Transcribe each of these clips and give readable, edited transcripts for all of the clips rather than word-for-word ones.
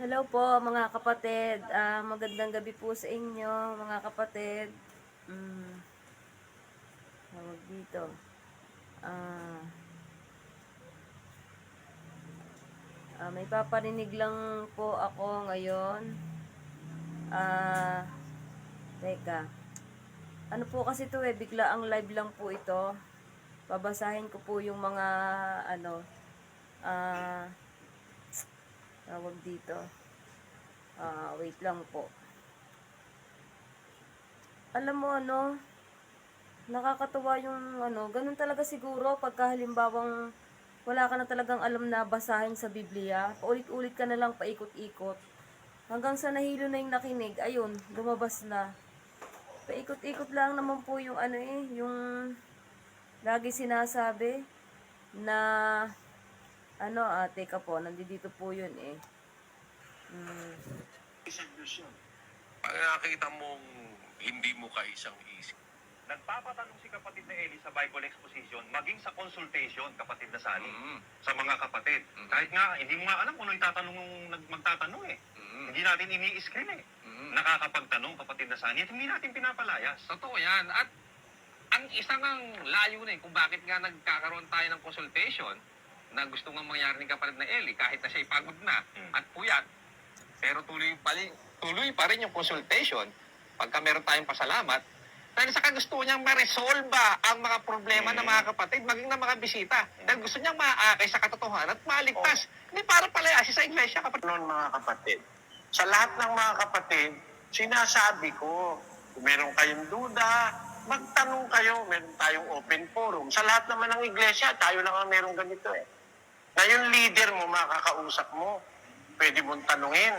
Hello po mga kapatid. Magandang gabi po sa inyo mga kapatid. Mm, Tawag dito. Ah, may paparinig lang po ako ngayon. Ah, Teka. Ano po kasi to bigla ang live lang po ito. Babasahin ko po yung mga ano, ah, tawag dito. Wait lang po. Alam mo ano, nakakatuwa yung ganun talaga siguro pagka halimbawang wala ka na talagang alam na basahin sa Biblia, paulit-ulit ka na lang paikot-ikot. Hanggang sa nahilo na yung nakinig, ayun, lumabas na. Paikot-ikot lang naman po yung yung lagi sinasabi na teka po, nandito po yun eh. Isang Diyos yun. Pag nakita mong hindi mo kaisang isip. Nagpapatanong si kapatid na Eli sa Bible exposition, maging sa consultation, kapatid na Sally, sa mga kapatid. Kahit nga, hindi mo nga alam kung ano itatanong ng magtatanong eh. Hindi natin ini-screen eh. Nakakapagtanong, kapatid na Sally, at hindi natin pinapalayas. Totoo yan. At ang isang ang layunin kung bakit nga nagkakaroon tayo ng consultation na gusto nga mangyari ni kapatid na Eli kahit na siya'y pagod na at puyat, pero tuloy pa rin yung consultation pagka meron tayong pasalamat dahil sa gusto niyang ma-resolve ang mga problema ng mga kapatid, maging ng mga bisita. Dahil gusto niyang maakay sa katotohanan at maligtas. Hindi para palayasin sa iglesia, kapatid. Noon mga kapatid, sa lahat ng mga kapatid, sinasabi ko, kung meron kayong duda, magtanong kayo, meron tayong open forum. Sa lahat naman ng iglesia, tayo lang ang meron ganito eh. Ngayon, leader mo, makakausap mo, pwede mong tanungin,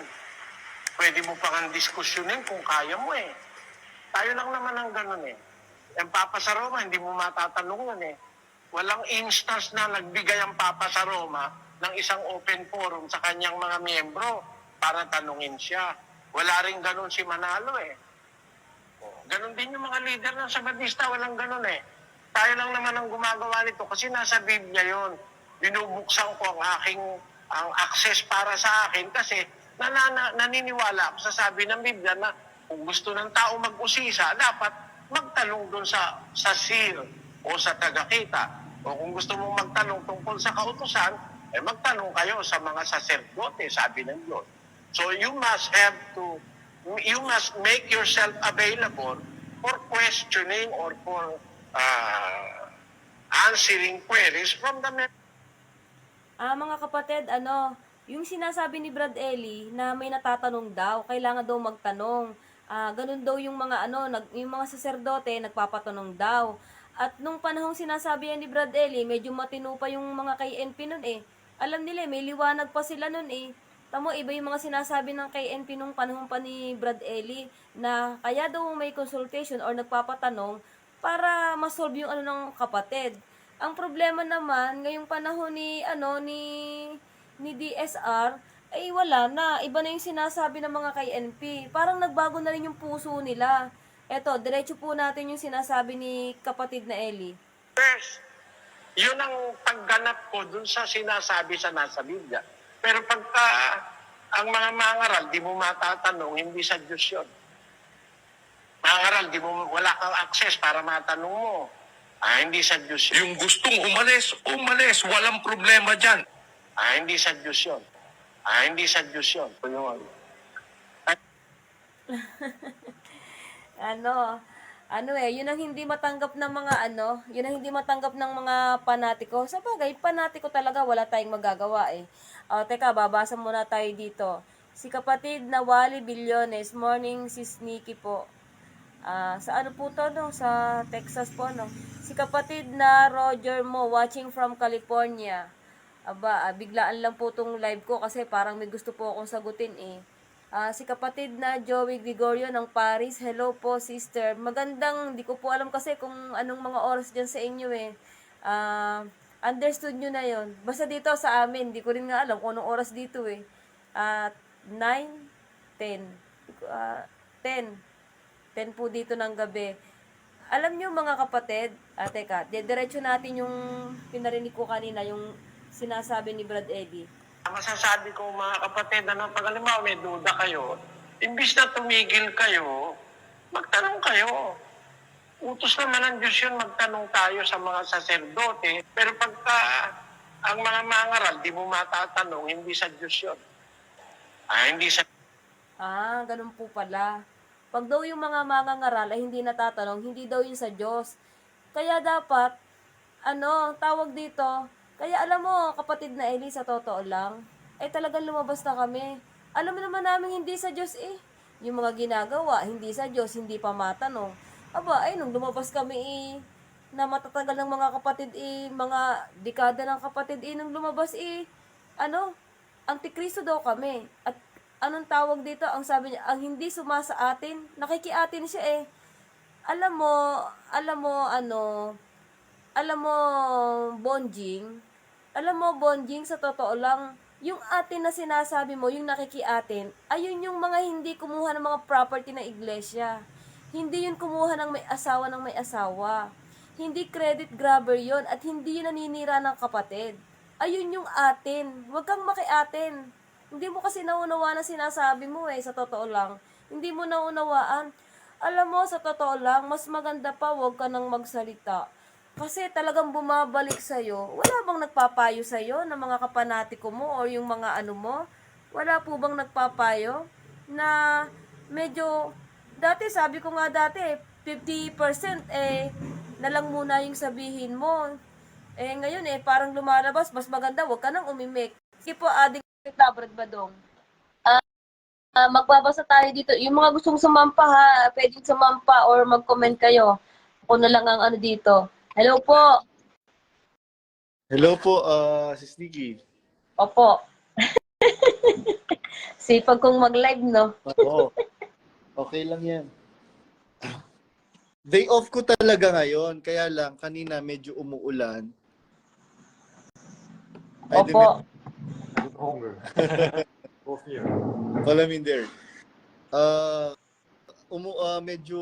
pwede mo pang diskusyonin kung kaya mo eh. Tayo lang naman ang ganun eh. Ang Papa sa Roma, hindi mo matatanungan eh. Walang instance na nagbigay ang Papa sa Roma ng isang open forum sa kanyang mga miyembro para tanungin siya. Wala rin ganun si Manalo eh. Ganun din yung mga leader ng Sabadista, walang ganun eh. Tayo lang naman ang gumagawa nito kasi nasa Biblia yon. Binubuksan ko ang access para sa akin kasi naniniwala ako sa sabi ng Biblia na kung gusto ng tao mag-usisa, dapat magtanong doon sa seer o sa tagakita. O kung gusto mong magtanong tungkol sa kautusan, magtanong kayo sa mga saserdote, sabi ng Diyos. So you must make yourself available for questioning or for answering queries from the Mga kapatid, yung sinasabi ni Brad Eli na may natatanong daw, kailangan daw magtanong. Ganun daw yung mga yung mga saserdote nagpapatanong daw. At nung panahong sinasabi yan ni Brad Eli, medyo matino pa yung mga kay NP nun eh. Alam nila may liwanag pa sila nun eh. Tamo, iba yung mga sinasabi ng kay NP nung panahon pa ni Brad Eli na kaya daw may consultation or nagpapatanong para ma-solve yung ng kapatid. Ang problema naman ngayong panahon ni DSR ay wala na. Iba na yung sinasabi ng mga kay NP. Parang nagbago na rin yung puso nila. Eto, diretso po natin yung sinasabi ni kapatid na Eli. First, yun ang pagganap ko dun sa sinasabi sa nasa Biblia. Pero pagka ang mga mangaral, di mo matatanong, hindi sa Diyos yun. Mangaral, wala kang access para matanong mo. Hindi sa Diyos yun. Yung gustong umalis, walang problema dyan. Hindi sa Diyos yun. Hindi sa Diyos yun. Yun ang hindi matanggap ng mga yun ang hindi matanggap ng mga panatiko. Sa bagay, panatiko talaga, wala tayong magagawa eh. Teka, babasa muna tayo dito. Si kapatid na Wally Billones, morning si Sneaky po. Sa po to, no? Sa Texas po, no? Si kapatid na Roger Mo, watching from California. Biglaan lang po tong live ko kasi parang may gusto po akong sagutin eh. Si kapatid na Joey Gregorio ng Paris, hello po sister. Magandang, di ko po alam kasi kung anong mga oras dyan sa inyo eh. Understood nyo na yon. Basta dito sa amin, di ko rin nga alam kung anong oras dito eh. 9, 10. 10 po dito ng gabi. Alam nyo mga kapatid, teka, diretso natin yung pinarinig ko kanina, yung sinasabi ni Brad Eddie. Masasabi ko mga kapatid, pag halimbawa may duda kayo, imbis na tumigil kayo, magtanong kayo. Utos naman ng Diyos yun, magtanong tayo sa mga saserdote. Pero pagka ang mga mangaral, di mo matatanong, hindi sa Diyos yun. Hindi sa... Ganun po pala. Pag daw yung mga mangangaral ay hindi natatanong, hindi daw yun sa Diyos. Kaya dapat, tawag dito, kaya alam mo, kapatid na Eli, sa totoo lang, ay talagang lumabas na kami. Alam mo naman namin hindi sa Diyos eh. Yung mga ginagawa, hindi sa Diyos, hindi pa matanong. Aba, ay nung lumabas kami na matatagal ng mga kapatid mga dekada ng kapatid nung lumabas Antikristo daw kami. At anong tawag dito? Ang sabi niya, ang hindi sumasa atin, nakikiatin siya eh. Alam mo, Bonjing, sa totoo lang, yung atin na sinasabi mo, yung nakikiatin, ayun yung mga hindi kumuha ng mga property ng iglesia. Hindi yun kumuha ng may asawa. Hindi credit grabber yon at hindi yun naninira ng kapatid. Ayun yung atin. Huwag kang makiatin. Hindi mo kasi naunawa na sinasabi mo sa totoo lang. Hindi mo naunawaan. Alam mo, sa totoo lang, mas maganda pa huwag ka nang magsalita. Kasi talagang bumabalik sa'yo. Wala bang nagpapayo sa'yo ng mga kapanatiko mo o yung mga ano mo? Wala po bang nagpapayo na medyo, sabi ko nga dati, 50% na lang muna yung sabihin mo. Ngayon parang lumalabas, mas maganda, huwag ka nang umimik. Sige po, ading Brad Badong. Magbabasa tayo dito. Yung mga gustong sumampa ha, pwedeng sumampa or mag-comment kayo. Ako na lang ang dito. Hello po. Hello po, Sis Nikki. Opo. Sipag kong mag-live, no? Oo. Okay lang yan. Day off ko talaga ngayon. Kaya lang, kanina medyo umuulan. Opo. Palaminder. Medyo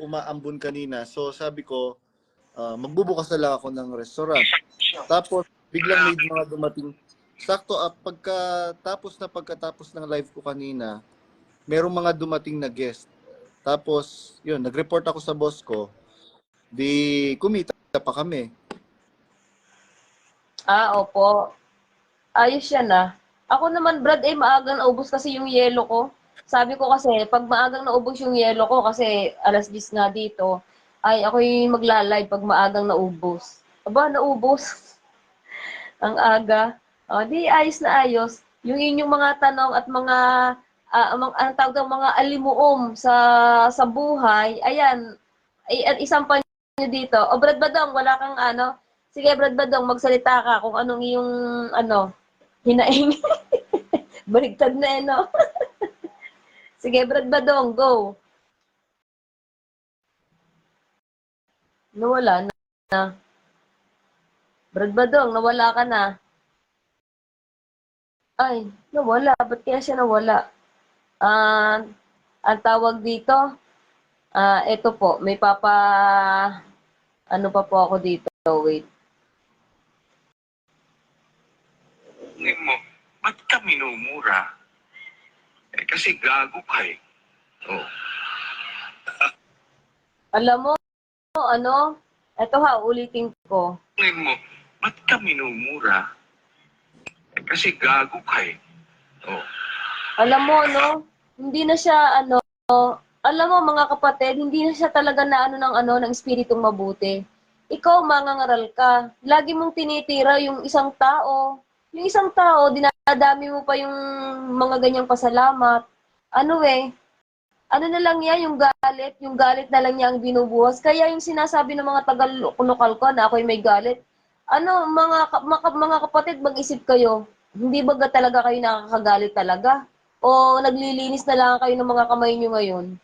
umaambon kanina. So sabi ko, magbubukas na lang ako ng restaurant. Tapos, biglang may mga dumating. Sakto, pagkatapos ng live ko kanina, merong mga dumating na guest. Tapos, yun, nag-report ako sa boss ko. Di, kumita pa kami. Opo. Ayos yan Ako naman, Brad, maagang naubos kasi yung yelo ko. Sabi ko kasi, pag maagang naubos yung yelo ko, kasi alas 10 nga dito, ay ako yung magla-live pag maagang naubos. Aba, naubos. Ang aga. Di ayos na ayos. Yung inyong mga tanong at mga ang tawag ng mga alimuom sa buhay, ayan, isang pa nyo dito. O Brad Badong, wala kang Sige, Brad Badong, magsalita ka kung anong iyong hinaing. Baligtad na no? Sige, Brad Badong, go. Nawala na. Brad Badong, nawala ka na. Ay, nawala. Ba't kaya siya nawala? Ang tawag dito, ito po, may ano pa po ako dito. Wait. mo, ba't ka minumura? Kasi gago ka eh. Oh. Alam mo, ito ulitin ko. mo, ba't ka minumura? Kasi gago ka eh. Oh. Alam mo, hindi na siya, alam mo mga kapatid, hindi na siya talaga na ng espiritong mabuti. Ikaw, mangangaral ka. Lagi mong tinitira yung isang tao. Yung isang tao, dinadami mo pa yung mga ganyang pasalamat. Ano na lang yan, yung galit na lang niya ang binubuhos. Kaya yung sinasabi ng mga taga-lokal ko na ako'y may galit, mga kapatid, mag-isip kayo. Hindi ba talaga kayo nakakagalit talaga? O naglilinis na lang kayo ng mga kamay nyo ngayon?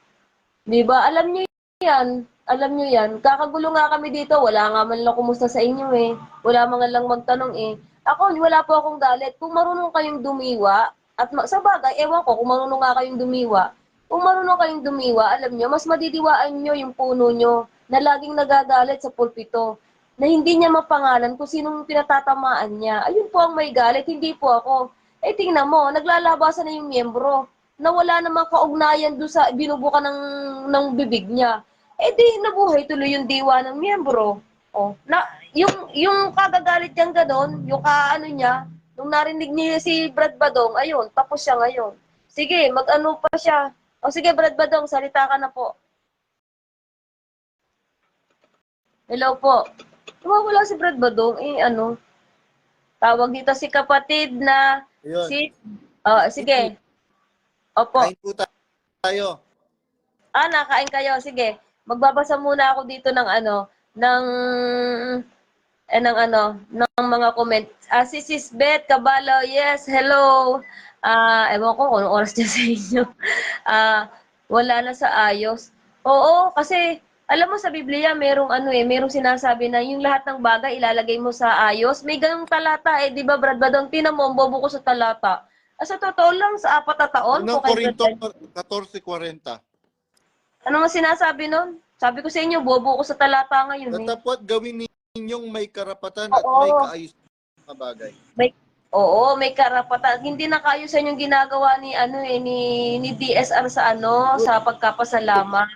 Di ba? Alam nyo yan. Kakagulo nga kami dito. Wala nga man lang kumusta sa inyo Wala man lang magtanong Ako, wala po akong galit. Kung marunong kayong dumiwa, at sa bagay, ewan ko, kung marunong nga kayong dumiwa, alam nyo, mas madidiwaan nyo yung puno nyo na laging nagagalit sa pulpito, na hindi niya mapangalan kung sinong pinatatamaan niya. Ayun po ang may galit, hindi po ako. Eh, tingnan mo, naglalabasan na yung miyembro na wala namang kaugnayan doon sa binubuka ng bibig niya. Eh, di nabuhay tuloy yung diwa ng miyembro. Oh, na, yung kagagalit niyang ganon, yung kaano niya, nung narinig niya si Brad Badong, ayun, tapos siya ngayon. Sige, mag-ano pa siya. O sige, Brad Badong, salita ka na po. Hello po. Tumawala si Brad Badong, eh ano, tawag dito si kapatid na Ayun. si, sige, opo. Kain po tayo. Nakain kayo, sige. Magbabasa muna ako dito ng ano, ng, ng mga comment. Si Sis Beth Cabalo, yes, hello. Ewan ko kung anong oras niya sa inyo. Wala na sa ayos. Oo, kasi alam mo sa Biblia, merong merong sinasabi na yung lahat ng bagay ilalagay mo sa ayos. May ganung talata di ba Brad Badong? Tinan mo, ang bobo ko sa talata. Sa totoo lang, sa 4 na taon ko Unang kay Brad Korinto Badong. 14:40. Ano nga sinasabi nun? Sabi ko sa inyo, bobo ko sa talata ngayon eh. Datapwat gawin ninyong may karapatan at may Oo, kaayusan na bagay. may karapatan. Hindi na kaayusan yung ginagawa ni DSR sa Good. sa pagkapasalamat.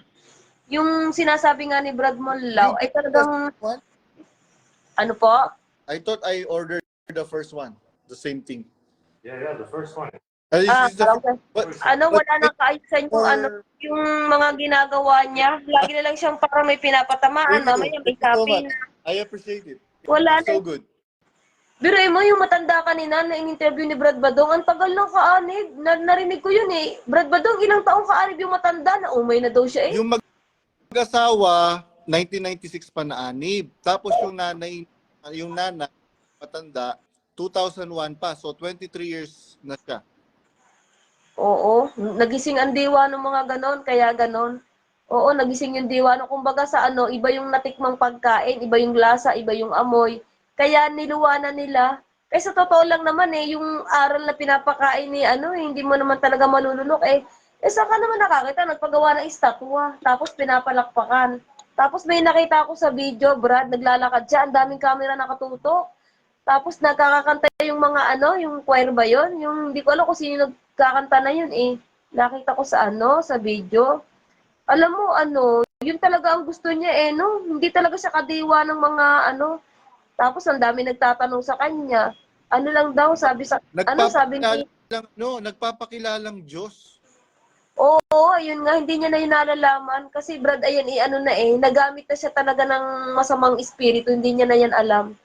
Yung sinasabi nga ni Brad You Monlaw give ay the first talagang one? ano po? I thought I ordered the first one. The same thing. Yeah, the first one. This is the Okay. but, Wala nang kaayusan yung for yung mga ginagawa niya. Lagi na lang siyang parang may pinapatamaan. Mamaya may thank you so sabi much. na I appreciate it. wala It's so na. good. Biruin mo yung matanda kanina na in-interview ni Brad Badong, ang tagal ng kaanib. Narinig ko yun eh. Brad Badong, ilang taong kaanib yung matanda na umay na daw siya eh. Yung mag-asawa 1996 pa na anib. Tapos yung nanay matanda 2001 pa. So 23 years na siya. Oo, nagising ang diwa ng mga ganon, kaya ganon. Oo, nagising yung diwa. Kumbaga sa iba yung natikmang pagkain, iba yung lasa, iba yung amoy. Kaya niluwanan nila. Kasi sa totoo lang naman yung aral na pinapakain ni hindi mo naman talaga malulunok saan ka naman nakakita, nagpagawa ng estatwa, tapos pinapalakpakan. Tapos may nakita ako sa video, Brad, naglalakad siya, ang daming camera nakatutok. Tapos nagkakakanta yung mga yung choir ba yun? Yung hindi ko alam kung sino nagkakanta na yun eh. Nakita ko sa sa video. Alam mo yun talaga ang gusto niya no? Hindi talaga siya kadiwa ng mga Tapos ang dami nagtatanong sa kanya. Ano lang daw sabi sa sabi ni Nagpapakilalang Diyos. Oo, ayun nga, hindi niya na yun nalalaman. Kasi Brad, ayan, nagamit na siya talaga ng masamang espiritu, hindi niya na yan alam.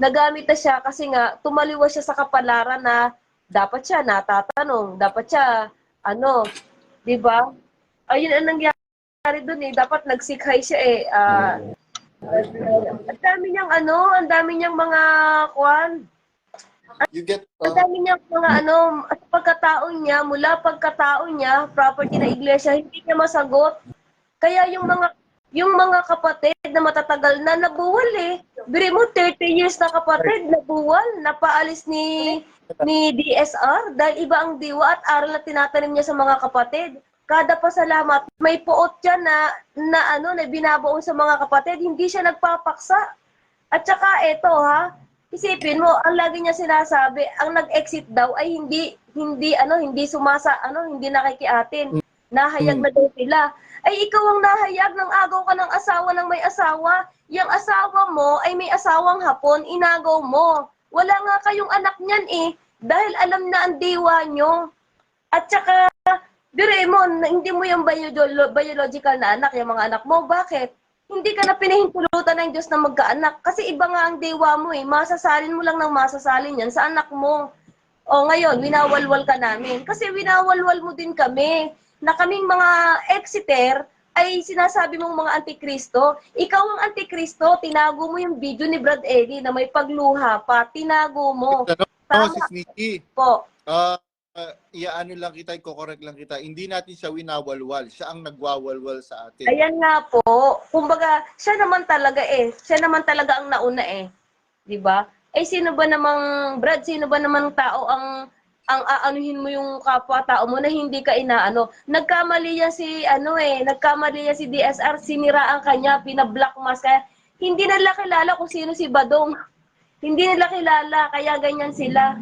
Nagamit na siya kasi nga, tumaliwas siya sa kapalaran na dapat siya natatanong, dapat siya, di ba? Ayun ang nangyari doon dapat nagsikhay siya ang dami niyang mga kwan, You get ang dami niyang mga at pagkatao niya, property na iglesia, hindi niya masagot. Kaya yung mga kapatid na matatagal na nabuwal Biri mo 30 years na kapatid nabuwal, napaalis ni DSR dahil iba ang diwa at aral na tinatanim niya sa mga kapatid. Kada pasalamat, may puot siya na binabaon sa mga kapatid, hindi siya nagpapaksa. At saka isipin mo, ang lagi niya sinasabi, ang nag-exit daw ay hindi hindi nakikiatin. Nahayag na daw sila. Ay ikaw ang nahayag ng agaw ka ng asawa ng may asawa. Yung asawa mo ay may asawang Hapon, inagaw mo. Wala nga kayong anak niyan dahil alam na ang diwa nyo. At saka, hindi mo yung biological na anak, yung mga anak mo. Bakit? Hindi ka na pinahintulutan ng Diyos na magkaanak. Kasi iba nga ang diwa mo masasalin mo lang ng masasalin yan sa anak mo. O ngayon, winawalwal ka namin. Kasi winawalwal mo din kami na kaming mga exiter ay sinasabi mong mga antikristo. Ikaw ang antikristo, tinago mo yung video ni Brad Eddie na may pagluha pa, tinago mo. Sis Nikki. Po. Iaano lang kita, i-correct lang kita. Hindi natin siya winawalwal. Siya ang nagwawalwal sa atin. Ayan nga po. Kumbaga, siya naman talaga Siya naman talaga ang nauna 'Di ba? Sino ba namang Brad, sino ba namang tao ang aanuhin mo yung kapwa-tao mo na hindi ka inaano. Nagkamali yan nagkamali yan si DSR, siniraan kanya, pinablock mask kaya hindi nila kilala kung sino si Badong. Hindi nila kilala kaya ganyan sila.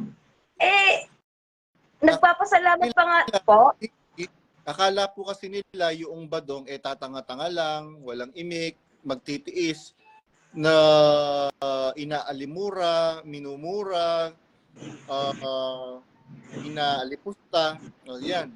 Nagpapasalamat pa nga po. Akala po kasi nila yung badong tatanga-tanga lang, walang imik, magtitiis, na inaalimura, minumura, inaalipusta. Yan.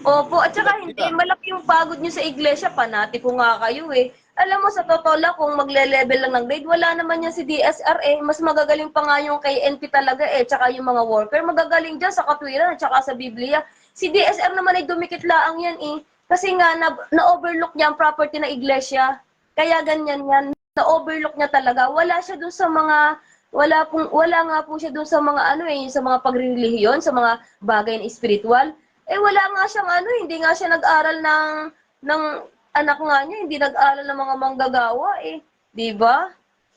Opo, at saka Gulat hindi, sila. malaki yung pagod nyo sa iglesia, panati ko nga kayo eh. Alam mo, sa totoo lang, kung magle-level lang ng grade, wala naman yan si DSR eh. Mas magagaling pa nga yung kay NP talaga eh, tsaka yung mga worker. Magagaling dyan sa katwiran at tsaka sa Biblia. Si DSR naman ay dumikit laang yan eh. Kasi nga, na-overlook niya ang property ng iglesia. Kaya ganyan yan. Na-overlook niya talaga. Wala siya dun sa mga, wala nga po siya dun sa mga ano eh, sa mga pagrelihiyon, sa mga bagay na spiritual. Wala nga siyang ano, hindi nga siya nag-aral ng anak nga niya, hindi nag-aral ng mga manggagawa eh. 'Di ba?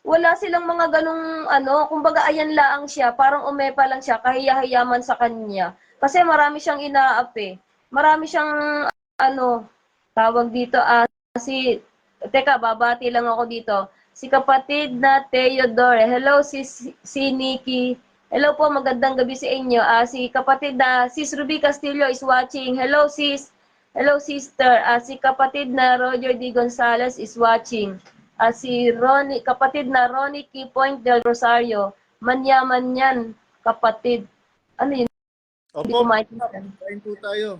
Wala silang mga ganong ano, kumbaga ayan laang siya, parang umepa lang siya, kahiya-hiyaman sa kanya. Kasi marami siyang inaapi. Marami siyang ano, tawag dito, teka, babati lang ako dito. Si kapatid na Theodore. Hello, si Nikki. Hello po, magandang gabi sa inyo. Si kapatid na Sis Ruby Castillo is watching. Hello, sis. Hello, sister. Si kapatid na Roger D. Gonzalez is watching. Si Ronnie, kapatid na Ronnie Key Point del Rosario. Manyaman yan, kapatid. Ano yun? Hindi ko Opo, maintindihan. kain po tayo.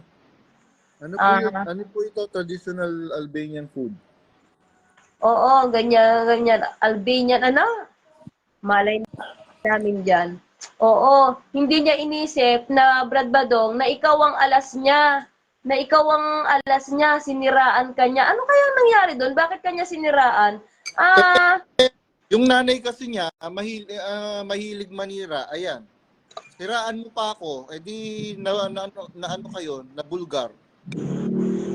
Ah, Ano po ito? Traditional Albanian food. oo, ganyan, ganyan. Albanian, ano? Malay namin dyan. Oo, hindi niya inisip na Brad Badong na ikaw ang alas niya. Na ikaw ang alas niya, siniraan ka niya. Ano kaya nangyari doon? Bakit kanya siniraan? Ah, Yung nanay kasi niya, mahilig manira. Ayan. Siraan mo pa ako. Di na ano kayo, na bulgar.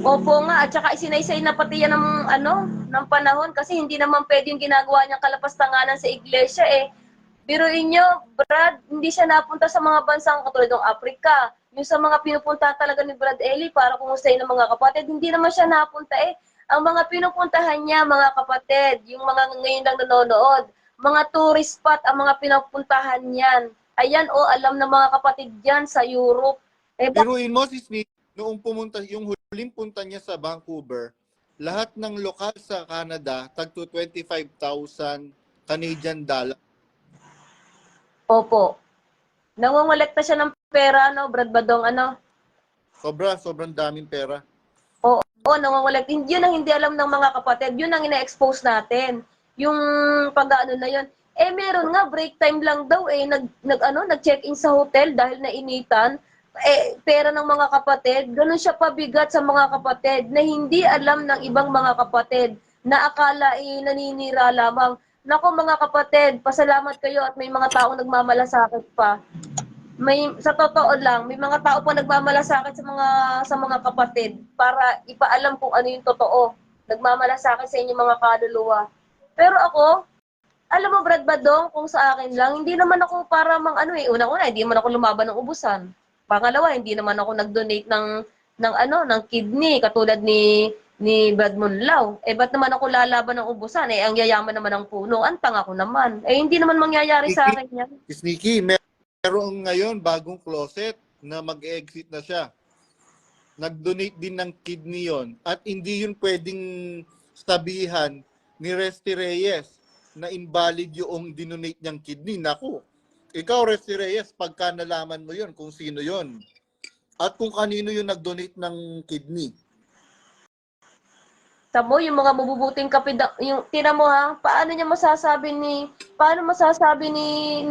opo nga, at saka isinaysay na pati yan ng, ano, ng panahon kasi hindi naman pwede yung ginagawa niyang kalapastanganan sa iglesia eh. Biruin nyo, Brad, hindi siya napunta sa mga bansang katulad ng Africa. Yung sa mga pinupunta talaga ni Brad Eli para kumustahin ng mga kapatid, hindi naman siya napunta eh. Ang mga pinupuntahan niya, mga kapatid, yung mga ngayon lang nanonood, mga tourist spot ang mga pinupuntahan niyan. Ayan, alam ng mga kapatid diyan sa Europe. Biruin mo si Smith, noong pumunta, yung huling punta niya sa Vancouver, lahat ng lokal sa Canada, tagto 25,000 Canadian dollar. Opo. Nangongolekta siya ng pera, no, Brad Badong, ano? Sobrang daming pera. Oo, nangongolekta. Yun ang hindi alam ng mga kapatid. Yun ang ina-expose natin. Yung pag-ano na yun. Meron nga, break time lang daw nag-check-in sa hotel dahil nainitan. Pera ng mga kapatid. Ganun siya pabigat sa mga kapatid na hindi alam ng ibang mga kapatid na akala naninira lamang. Nako mga kapatid, pasalamat kayo at may mga taong nagmamalasakit pa. Sa totoo lang, may mga tao pa nagmamalasakit sa mga kapatid para ipaalam kung ano yung totoo. Nagmamalasakit sa inyong mga kaluluwa. Pero ako, alam mo Brad Badong, kung sa akin lang, hindi naman ako para unang-una, hindi naman ako lumaban ng ubusan. Pangalawa, hindi naman ako nag-donate ng kidney katulad ni Brad Munlaw. Ba't naman ako lalaban ng ubusan? Ang yayaman naman ng puno, antang ako naman. Hindi naman mangyayari sa akin yan. Sneaky, meron ngayon bagong closet na mag-exit na siya. Nag-donate din ng kidney yon at hindi yun pwedeng sabihan ni Resty Reyes na invalid yung dinonate niyang kidney. Naku, ikaw Resty Reyes, pagka nalaman mo yun kung sino yon at kung kanino yung nag-donate ng kidney. Tamo yung mga mabubuting yung tira mo ha, paano masasabi ni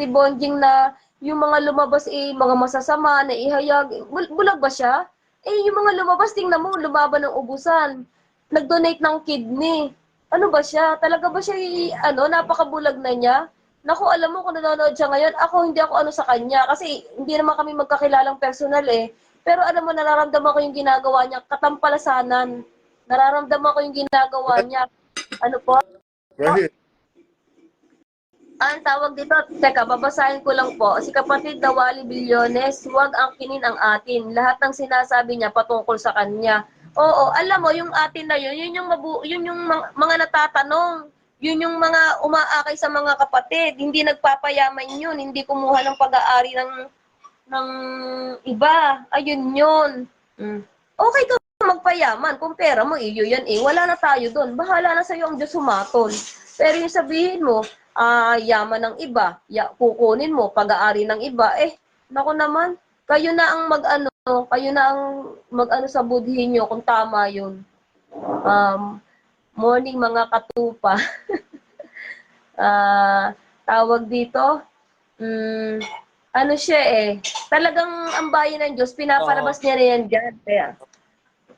Bonjing na yung mga lumabas mga masasama na ihayag, bulag ba siya? Yung mga lumabas tingnan mo, lumaban ng ubusan, nag-donate ng kidney. Ano ba siya? Talaga ba siya napakabulag na niya? Naku, alam mo kung nanonood siya ngayon, hindi ako ano sa kanya kasi hindi naman kami magkakilalang personal eh. Pero alam mo, nararamdaman ko yung ginagawa niya, katampalasanan. Nararamdaman ko yung ginagawa niya. Ano po? Right. Ang tawag dito, teka, babasahin ko lang po. Si kapatid na Wally Bilyones, huwag angkinin ang atin. Lahat ng sinasabi niya patungkol sa kanya. Oo, alam mo, yung atin na yun yun yung mga natatanong. Yun yung mga umaakay sa mga kapatid. Hindi nagpapayaman yun. Hindi kumuha ng pag-aari ng iba. Ayun yun. Okay ka magpayaman. Kung pera mo, iyo yan eh. Wala na tayo doon. Bahala na sa'yo ang Diyos humatol. Pero yung sabihin mo, yaman ng iba, kukunin mo, pag-aari ng iba, naku naman, kayo na ang mag-ano, kayo na ang mag-ano sa budhi nyo kung tama yun. Morning mga katupa. Tawag dito, ano siya talagang ang bayan ng Diyos, pinapalabas niya na yan dyan. Kaya,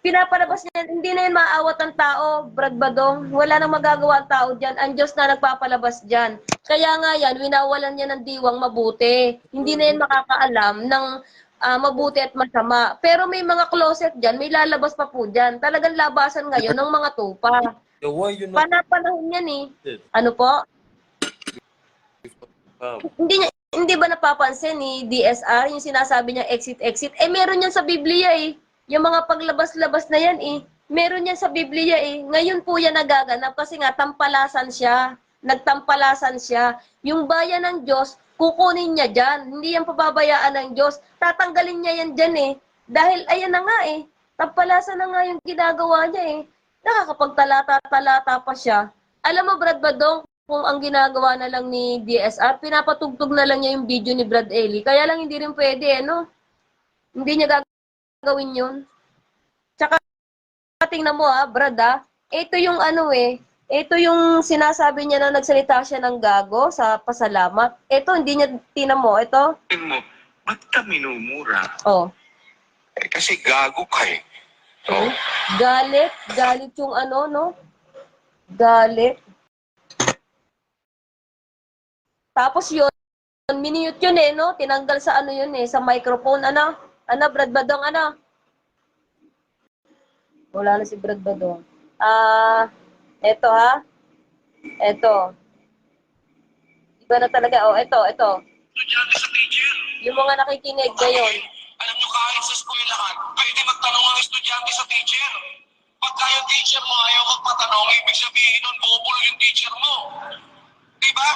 pinapalabas niya, hindi na yan maaawat ng tao, Brad Badong. Wala nang magagawa ang tao dyan. Ang Diyos na nagpapalabas dyan. Kaya nga yan, winawalan niya ng diwang mabuti. Hindi na yan makakaalam ng mabuti at masama. Pero may mga closet dyan, may lalabas pa po dyan. Talagang labasan ngayon ng mga tupa. Panapanahon yan Ano po? Hindi ba napapansin ni DSR yung sinasabi niya exit? Meron yan sa Biblia Yung mga paglabas-labas na yan Meron yan sa Biblia Ngayon po yan nagaganap kasi nga tampalasan siya. Nagtampalasan siya. Yung bayan ng Diyos, kukunin niya dyan. Hindi yan pababayaan ng Diyos. Tatanggalin niya yan dyan Dahil ayan na nga Tampalasan na nga yung ginagawa niya Nakakapagtalata-talata pa siya. Alam mo, Brad Badong, kung ang ginagawa na lang ni DSR, pinapatugtog na lang niya yung video ni Brad Eli. Kaya lang hindi rin pwede, Hindi niya gagawin yun. Tsaka, tingnan mo Brad ito yung ito yung sinasabi niya na nagsalita siya ng gago sa pasalamat. Ito, hindi niya, tingnan mo, ito. mo, ba't ka minumura? Oh. Kasi gago ka Oh. Galit yung no? Galit. Tapos yun, minute yun no? Tinanggal sa yun sa microphone, Brad Badong, Wala na si Brad Badong. Eto Eto. Iba na talaga, eto. Estudyante sa teacher. Yung mga nakikinig ngayon. Alam nyo, kahit sa eskwelahan, pwede magtanong ang estudyante sa teacher. Pagka yung teacher mo ayaw magpatanong, ibig sabihin nun, bobol yung teacher mo. Diba?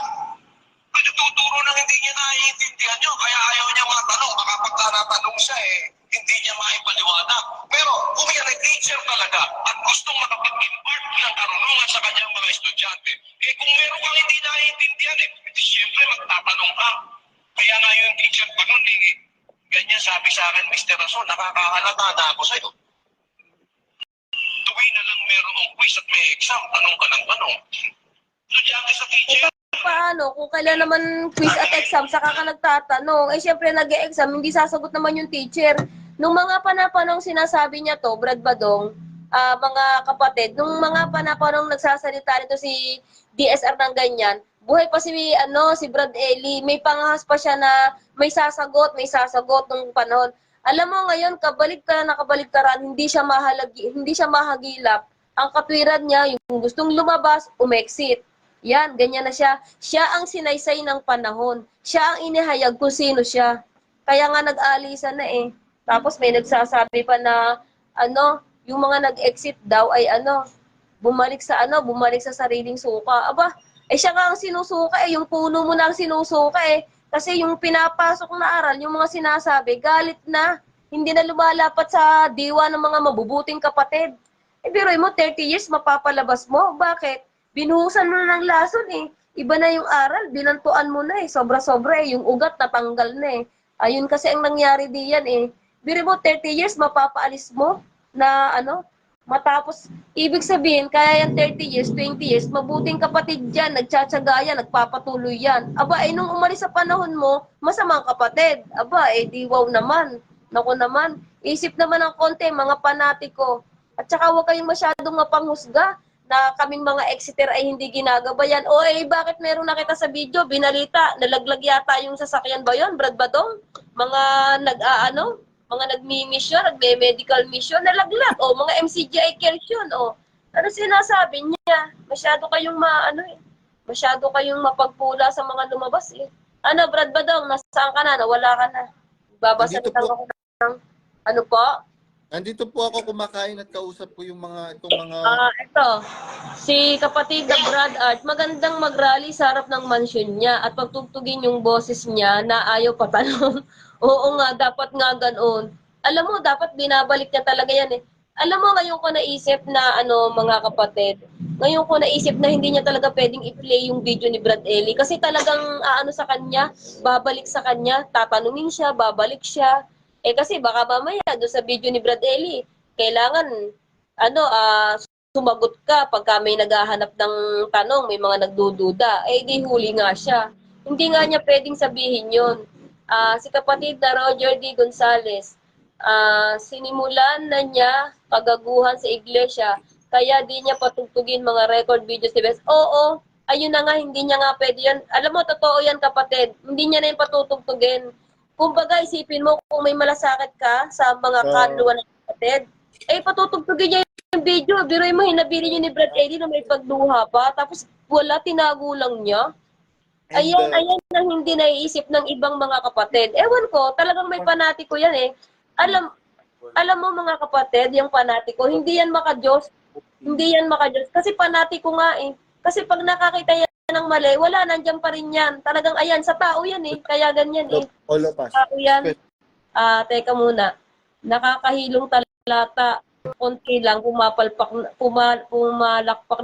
Nagtuturo ng hindi niya naiintindihan nyo, kaya ayaw niya matanong. Baka pagka natanong siya, hindi niya maipaliwanag. Pero kung yan ay teacher talaga at gustong makapag-impart ng karunungan sa kanyang mga estudyante, kung meron kang hindi naiintindihan, siyempre magtatanong ka. Kaya nga yung teacher ko nun, ganyan sabi sa akin, Mr. Rason, nakakahalata na ako sa'yo. Tuwing na lang merong quiz at may exam, tanong ka ng tanong. Estudyante sa teacher. Paano? Kung kailan naman quiz at exam, saka ka nagtatanong. Siyempre, nag-e-exam, hindi sasagot naman yung teacher. Nung mga panapanong sinasabi niya to, Brad Badong, mga kapatid, nung mga panapanong nagsasalita nito si DSR ng ganyan, buhay pa si Brad Eli, may pangahas pa siya na may sasagot nung panahon. Alam mo ngayon, nakabaligtaran, hindi siya mahagilap. Ang katwiran niya, yung gustong lumabas, umexit. Yan, ganyan na siya. Siya ang sinaysay ng panahon. Siya ang inihayag kung sino siya. Kaya nga nag-aalisan na Tapos may nagsasabi pa na, yung mga nag-exit daw ay bumalik sa sariling suka. Aba, siya nga ang sinusuka yung puno mo na ang sinusuka Kasi yung pinapasok na aral, yung mga sinasabi, galit na. Hindi na lumalapat sa diwa ng mga mabubuting kapatid. Biruin mo, 30 years mapapalabas mo. Bakit? Binuhusan mo na ng lason Iba na yung aral, binantuan mo na Sobra-sobra yung ugat natanggal na Ayun kasi ang nangyari diyan Biruin mo, 30 years mapapaalis mo na matapos, ibig sabihin, kaya yan 30 years, 20 years, mabuting kapatid dyan, nagtsatsaga yan, nagpapatuloy yan. Aba, nung umalis sa panahon mo, masamang kapatid. Aba, di wow naman. Naku naman, isip naman ng konti, mga panatiko. At saka huwag kayong masyadong mapanghusga na kaming mga exiter ay hindi ginagabayan. Bakit meron nakita sa video, binalita, nalaglag yata yung sasakyan ba yun, Brad Badong? Mga mga nagmi-mission, nagme-medical mission, nalaglag. Mga MCGI kills yun. Ano sinasabi niya? Masyado kayong masyado kayong mapagpula sa mga lumabas Brad Badong, nasaan ka na? Nawala ka na. Babasa ako ng ano po? Nandito po ako kumakain at kausap ko yung itong mga... Ito. Si kapatid na Brad Art, magandang mag-rally sa harap ng mansion niya at pagtugtugin yung boses niya na ayaw patanong. Oo nga, dapat nga ganoon. Alam mo, dapat binabalik niya talaga yan eh. Alam mo, ngayon ko naisip na mga kapatid, ngayon ko naisip na hindi niya talaga pwedeng i-play yung video ni Brad Ellie kasi talagang sa kanya, babalik sa kanya, tatanungin siya, babalik siya. Eh kasi baka mamaya doon sa video ni Brad Ellie, kailangan ano ah sumagot ka pagka may naghahanap ng tanong, may mga nagdududa, eh di huli nga siya. Hindi nga niya pwedeng sabihin 'yon. Si kapatid na Roger D. Gonzales, sinimulan na niya kagaguhan sa iglesia, kaya di niya patugtugin mga record videos ni Bes. Oo, ayun na nga, hindi niya nga pwede yan. Alam mo, totoo yan kapatid, hindi niya na yung patutugtugin. Kumbaga, isipin mo kung may malasakit ka sa mga kaluluwa ng kapatid, eh patutugtugin niya yung video. Biruin mo, hinabili niyo ni Brad Eddie na may pagduha pa, tapos wala, tinago lang niya. And Ayan ang hindi naiisip ng ibang mga kapatid. Ewan ko, talagang may panatiko yan eh. Alam mo mga kapatid, yung panatiko, hindi yan makadiyos. Hindi yan makadiyos. Kasi panatiko nga eh. Kasi pag nakakita yan ng mali, wala, nandiyan pa rin yan. Talagang ayan, sa tao yan eh. Kaya ganyan eh. all of us. Tao yan. Teka muna. Nakakahilong talata. Konti lang, pumalakpak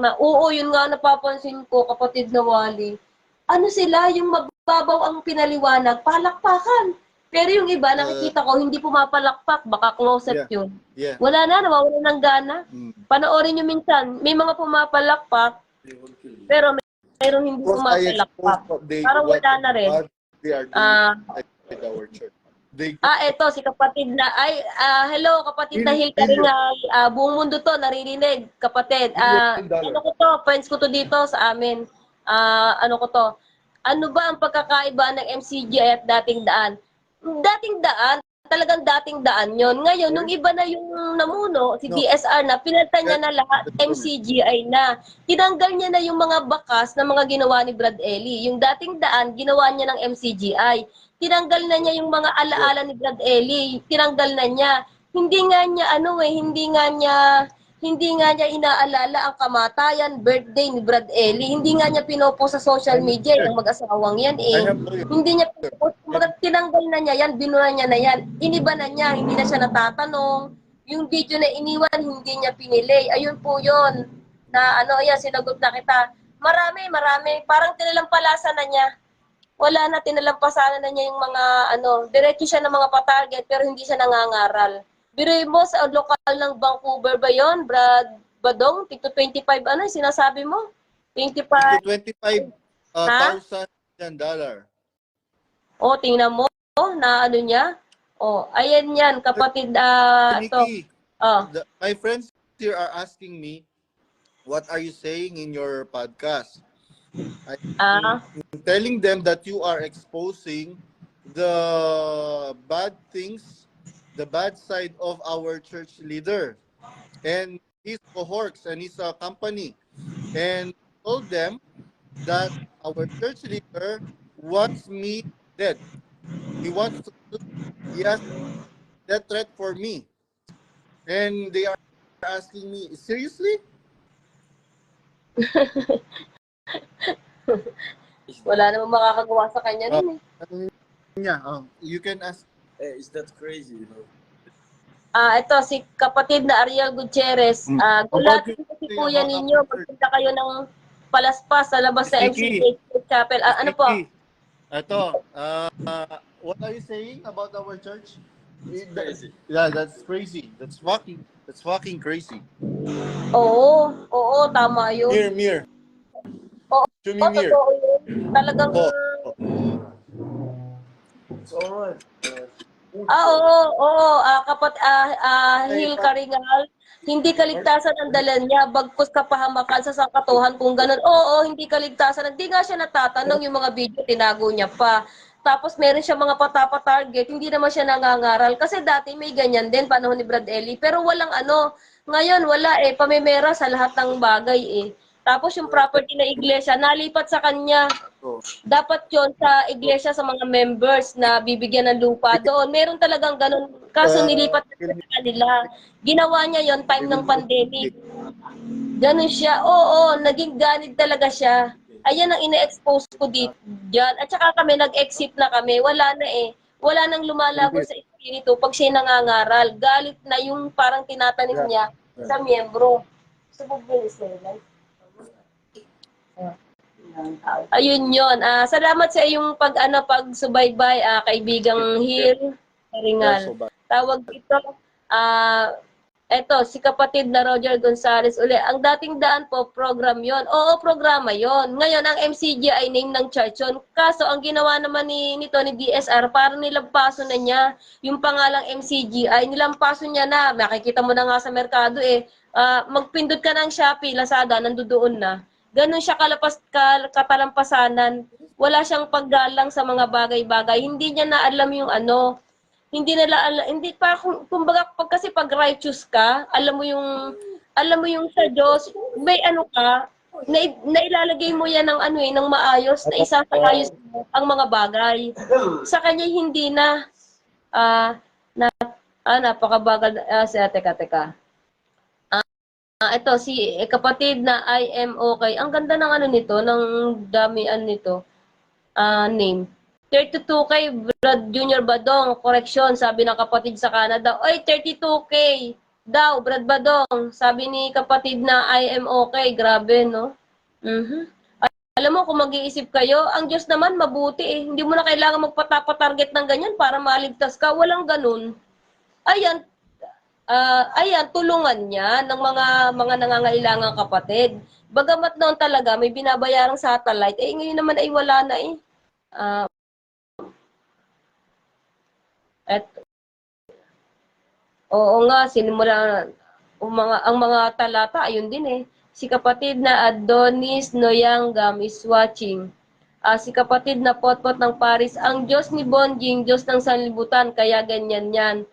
na. Oo, yun nga napapansin ko, kapatid na Wally. Ano sila, yung mababaw ang pinaliwanag, palakpakan. Pero yung iba, nakikita ko, hindi pumapalakpak, baka closet yun. Yeah. Wala na, nawawala ng gana. Panoorin nyo minsan, may mga pumapalakpak, pero mayroong hindi Because I pumapalakpak. exposed what they, Parang what wala na rin. they are doing at our church. Eto, si kapatid na, hello, kapatid na Hil Karingal, buong mundo to, naririnig, kapatid. Ano ko to, friends ko to dito sa amin. Ano ko to, ano ba ang pagkakaiba ng MCGI at dating daan? Dating daan, talagang dating daan yon. Ngayon, nung iba na yung namuno, si DSR na, pinalitan niya na lahat, MCGI na. Tinanggal niya na yung mga bakas na mga ginawa ni Brad Ellie. Yung dating daan, ginawa niya ng MCGI. Tinanggal na niya yung mga alaala ni Brad Ellie. Tinanggal na niya. Hindi nga niya inaalala ang kamatayan, birthday ni Brad Ellie. Hindi nga niya pinopost sa social media yung mag-asawang yan eh. Hindi niya pinopost. Tinanggal na niya yan, binura niya na yan. Iniba na niya, hindi na siya natatanong. Yung video na iniwan, hindi niya pinilay. Ayun po yun. Na ayan, sinagot na kita. Marami. Parang tinalampalasan na niya. Wala na, tinalampasanan na niya yung mga diretso siya ng mga patarget pero hindi siya nangangaral. Biruin mo, sa lokal ng Vancouver ba yon, Brad Badong? Tigto 25, ano yung sinasabi mo? 25. $25,000. O, tingnan mo, na niya. O, ayan yan, kapatid, Nikki, to. my friends here are asking me, what are you saying in your podcast? I'm telling them that you are exposing the bad things, the bad side of our church leader and his cohorts and his company, and told them that our church leader wants me dead. He has death threat for me, and they are asking me, seriously? Wala namang makakagawa sa kanya nun eh. Yeah, you can ask. Is that crazy, you know? Ito, si kapatid na Ariel Gutierrez. Gulatin ko si kuya ninyo. Magpunta kayo ng palaspas sa labas sa MCGI Chapel. Ano po? Ito, what are you saying about our church? It's crazy. Yeah, that's crazy. That's fucking crazy. Oo, tama yun. Mir. Oo, Show me Mir. totoo yun. Talagang... It's alright. Oo. Hil Karingal, hindi kaligtasan ang dala niya, bagkus kapahamakan sa sangkatuhan kung ganun. Oo, hindi kaligtasan. Hindi nga siya natatanong yung mga video, tinago niya pa. Tapos meron siya mga patapa-target, hindi naman siya nangangaral. Kasi dati may ganyan din, panahon ni Brad Ellie. Pero walang ngayon wala eh, pamimera sa lahat ng bagay eh. Tapos yung property na iglesia, nalipat sa kanya. Dapat yon sa iglesia, sa mga members na bibigyan ng lupa doon. Meron talagang ganun. Kaso nilipat na sa kanila. Ginawa niya yon time ng pandemic. Ganun siya. Oo, naging ganid talaga siya. Ayan ang ine-expose ko dito dyan. At saka kami, nag-exit na kami. Wala na eh. wala nang lumalago sa espiritu pag siya nangangaral. Galit na yung parang tinatanim niya sa miyembro. Gusto mo bilis na yun? Ayun yun. Salamat sa iyong pagsubaybay, kaibigang Hil Ringal. Tawag ito, eto, si kapatid na Roger Gonzales uli. Ang dating daan po, program yon. Oo, programa yon. Ngayon, ang MCG ay name ng church yun. Kaso, ang ginawa naman ni DSR, parang nilampaso na niya yung pangalang MCG ay nilampaso niya na. Makikita mo na nga sa merkado eh. Magpindot ka ng Shopee, Lazada, nandoon na. Ganun siya katalampasanan. Wala siyang paggalang sa mga bagay-bagay. Hindi niya na alam yung hindi nila hindi pa kumbaga kasi pag righteous ka, alam mo yung sa Diyos, may ka, na ilalagay mo yan ng ng maayos, na isasayos mo ang mga bagay. Sa kanya hindi na napakabagal teka. Ito si kapatid na I am okay. Ang ganda ng nito, ng damian nito. Name. 32K Brad Junior Badong, correction, sabi ng kapatid sa Canada. Oy, 32K daw, Brad Badong, sabi ni kapatid na I am okay. Grabe, no? Alam mo, kung mag-iisip kayo, ang Diyos naman mabuti eh. Hindi mo na kailangan magpatapatarget ng ganyan para maligtas ka. Walang ganun. Ayan, tulungan niya ng mga nangangailangang kapatid. Bagamat noon talaga may binabayarang satellite, ngayon naman ay wala na eh. Oo nga, sinimula ang mga talata ayun din eh. Si kapatid na Adonis Noyangam is watching. Si kapatid na Potpot ng Paris, ang Diyos ni Bonjing, Diyos ng sanlibutan, kaya ganyan yan.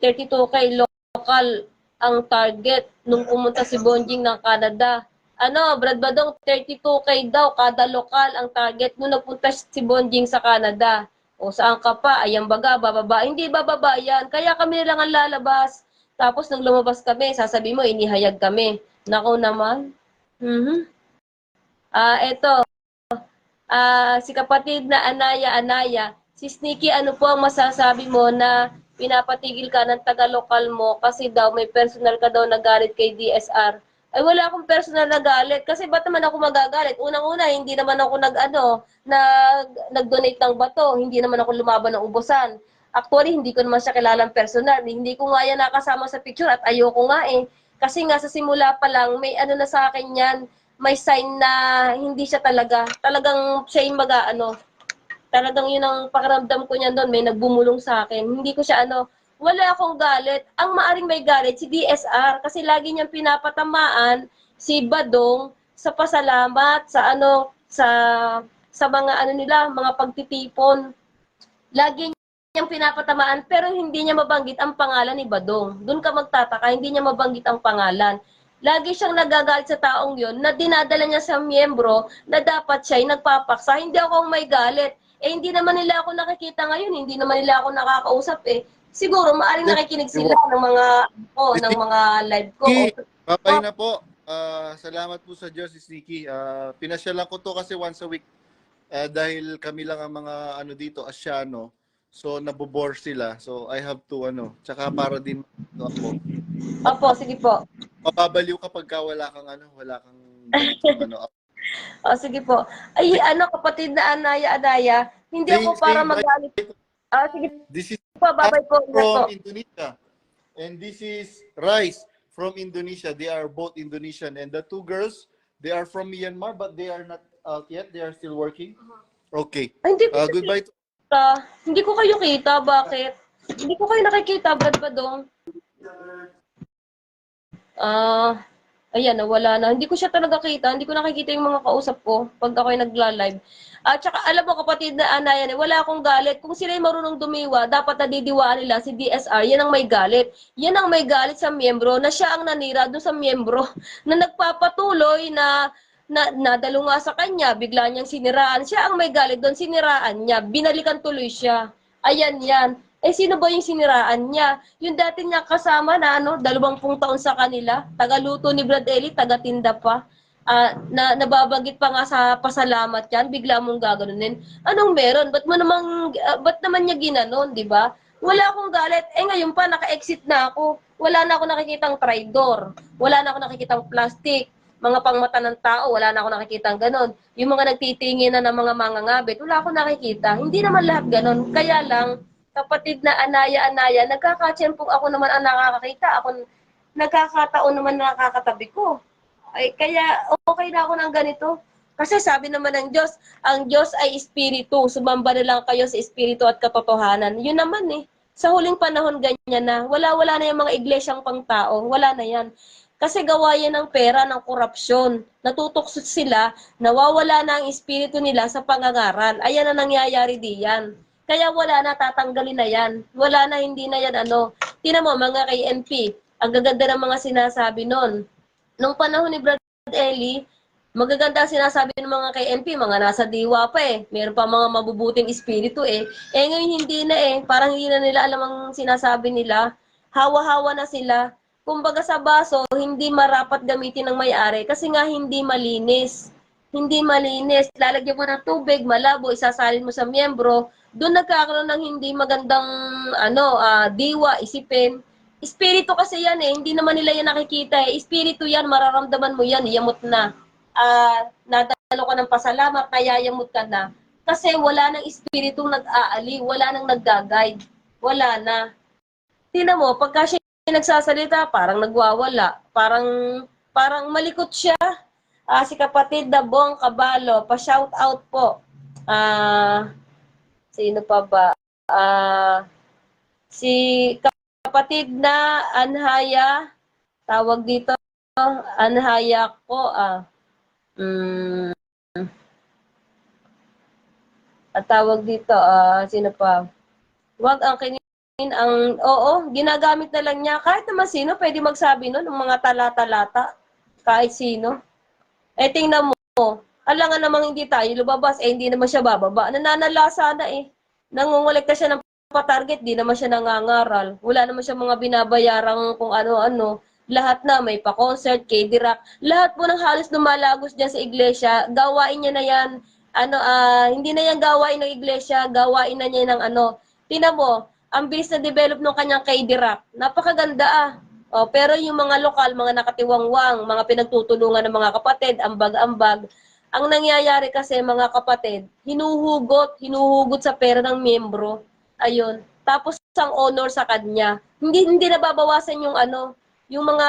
32K local ang target nung pumunta si Bonjing ng Canada. Brad Badong, 32K daw kada lokal ang target nung nagpunta si Bonjing sa Canada. O saan ka pa? Ayan baga, bababa. Hindi bababa yan. Kaya kami lang ang lalabas. Tapos nung lumabas kami, sasabi mo, inihayag kami. Nako naman. Eto. Si kapatid na Anaya. Si Sneaky, ano po ang masasabi mo na pinapatigil ka ng taga-lokal mo kasi daw may personal ka daw nagalit kay DSR? Ay wala akong personal na galit kasi ba't naman ako magagalit? Unang-una, hindi naman ako nag-donate ng bato, hindi naman ako lumaban ng ubusan. Actually, hindi ko naman siya kilalang personal. Hindi ko nga yan nakasama sa picture at ayoko nga eh. Kasi nga sa simula pa lang, may na sa akin yan, may sign na hindi siya talagang siya yung talagang yun ang pakiramdam ko niyan doon, may nagbumulong sa akin. Hindi ko siya wala akong galit. Ang maaring may galit si DSR kasi lagi niyang pinapatamaan si Badong sa pasalamat sa mga nila, mga pagtitipon. Lagi niyang pinapatamaan pero hindi niya mabanggit ang pangalan ni Badong. Doon ka magtataka, hindi niya mabanggit ang pangalan. Lagi siyang nagagalit sa taong yon na dinadala niya sa miyembro na dapat siya ay nagpapaksa. Hindi ako ang may galit. Hindi naman nila ako nakikita ngayon, hindi naman nila ako nakakausap eh. Siguro maaring nakikinig sila ng mga live ko. Babay na po. Salamat po sa Diyos, Sneaky. Pinasyalan ko to kasi once a week dahil kami lang ang mga dito, Asyano. So nabobore sila. So I have to tsaka para din ako. Opo, sige po. Mababaliw kapag wala kang sige po. Ay, kapatid na Anaya, hindi ako para magalit. Sige This is po, babay po. from Indonesia. And this is Rice from Indonesia. They are both Indonesian. And the two girls, they are from Myanmar, but they are not out yet. They are still working. Okay. Ay, hindi ko Goodbye. Hindi ko kayo kita. Bakit? Hindi ko kayo nakikita. Brad Badong. Ayan, nawala na. Hindi ko siya talaga kita. Hindi ko nakikita yung mga kausap ko pag ako'y nagla-live. At saka, alam mo kapatid na Anayan, wala akong galit. Kung sila'y marunong dumiwa, dapat nadidiwaan nila si DSR. Yan ang may galit. Yan ang may galit sa miyembro na siya ang nanira doon sa miyembro na nagpapatuloy na nadalo nga sa kanya, bigla niyang siniraan. Siya ang may galit doon, siniraan niya. Binalikan tuloy siya. Ayan yan. Sino ba yung siniraan niya? Yung dati niya kasama na 20 taon sa kanila, taga-luto ni Brad Eli, taga-tinda pa. nababanggit pa nga sa pasalamat yan, bigla mong gaganunin. Anong meron? Ba't naman niya ginanon, di ba? Wala akong galit. Eh ngayon pa, naka-exit na ako. Wala na ako nakikitang traitor. Wala na ako nakikitang plastic. Mga pangmata ng tao, wala na ako nakikitang ganon. Yung mga nagtitingin na ng mga mangangabit, wala ako nakikita. Hindi naman lahat ganon. Kaya lang, kapatid na anaya-anaya, nagkakatsyempong ako naman ang nakakakita. Ako, nagkakataon naman na nakakatabi ko. Ay, kaya okay na ako ng ganito. Kasi sabi naman ng Diyos, ang Diyos ay espiritu. Sumamba na lang kayo sa espiritu at katotohanan. Yun naman eh. Sa huling panahon, ganyan na. Wala na yung mga iglesyang pangtao. Wala na yan. Kasi gawa yan ng pera, ng korupsyon. Natutokso sila, nawawala na ang espiritu nila sa pangangaral. Ayan ang nangyayari diyan. Kaya wala na, tatanggalin na yan. Wala na, hindi na yan ano. Tingnan mo, mga KNP, ang gaganda ng mga sinasabi nun. Nung panahon ni Brad Eli, magaganda ang sinasabi ng mga KNP, mga nasa diwa pa eh. Meron pa mga mabubuting espiritu eh. Eh ngayon hindi na eh. Parang hindi na nila alam ang sinasabi nila. Hawa-hawa na sila. Kumbaga sa baso, hindi marapat gamitin ng may-ari kasi nga hindi malinis. Hindi malinis. Lalagyan mo ng tubig, malabo, isasalin mo sa miyembro. Doon nagkakaroon ng hindi magandang diwa, isipin. Espiritu kasi yan eh, hindi naman nila yan nakikita eh. Espiritu yan, mararamdaman mo yan, yamot na. Nadalo ka ng pasalamat, nayayamot ka na. Kasi wala nang espiritong nag-aali, wala nang nag-guide. Wala na. Tingnan mo, pagka siya nagsasalita, parang nagwawala. Parang malikot siya. Si kapatid Dabong Kabalo, pa-shout out po. Sino pa ba? Si kapatid na Anhaya, tawag dito, Anhaya ko, at tawag dito, sino pa? Wag ang kinin ang, oo, ginagamit na lang niya. Kahit naman sino, pwede magsabi nun, ng mga tala-talata. Kahit sino. Eh, tingnan mo, alangan namang hindi tayo lumabas, eh, hindi naman siya bababa. Nananalasa na eh. Nangungulekta siya ng pa-target, di naman siya nangangaral. Wala naman siya mga binabayarang kung ano-ano. Lahat na, may pa-concert, KD-rock. Lahat po ng halos lumalagos dyan sa iglesia, gawain niya na yan. Hindi na yan gawain ng iglesia, gawain na niya ng Tingnan mo, ang bilis na develop ng kanyang KD-rock. Napakaganda ah. Pero yung mga lokal, mga nakatiwangwang, mga pinagtutulungan ng mga kapatid, ambag-ambag, ang nangyayari kasi mga kapatid, hinuhugot sa pera ng miyembro. Ayun. Tapos ang honor sa kanya. Hindi nababawasan yung mga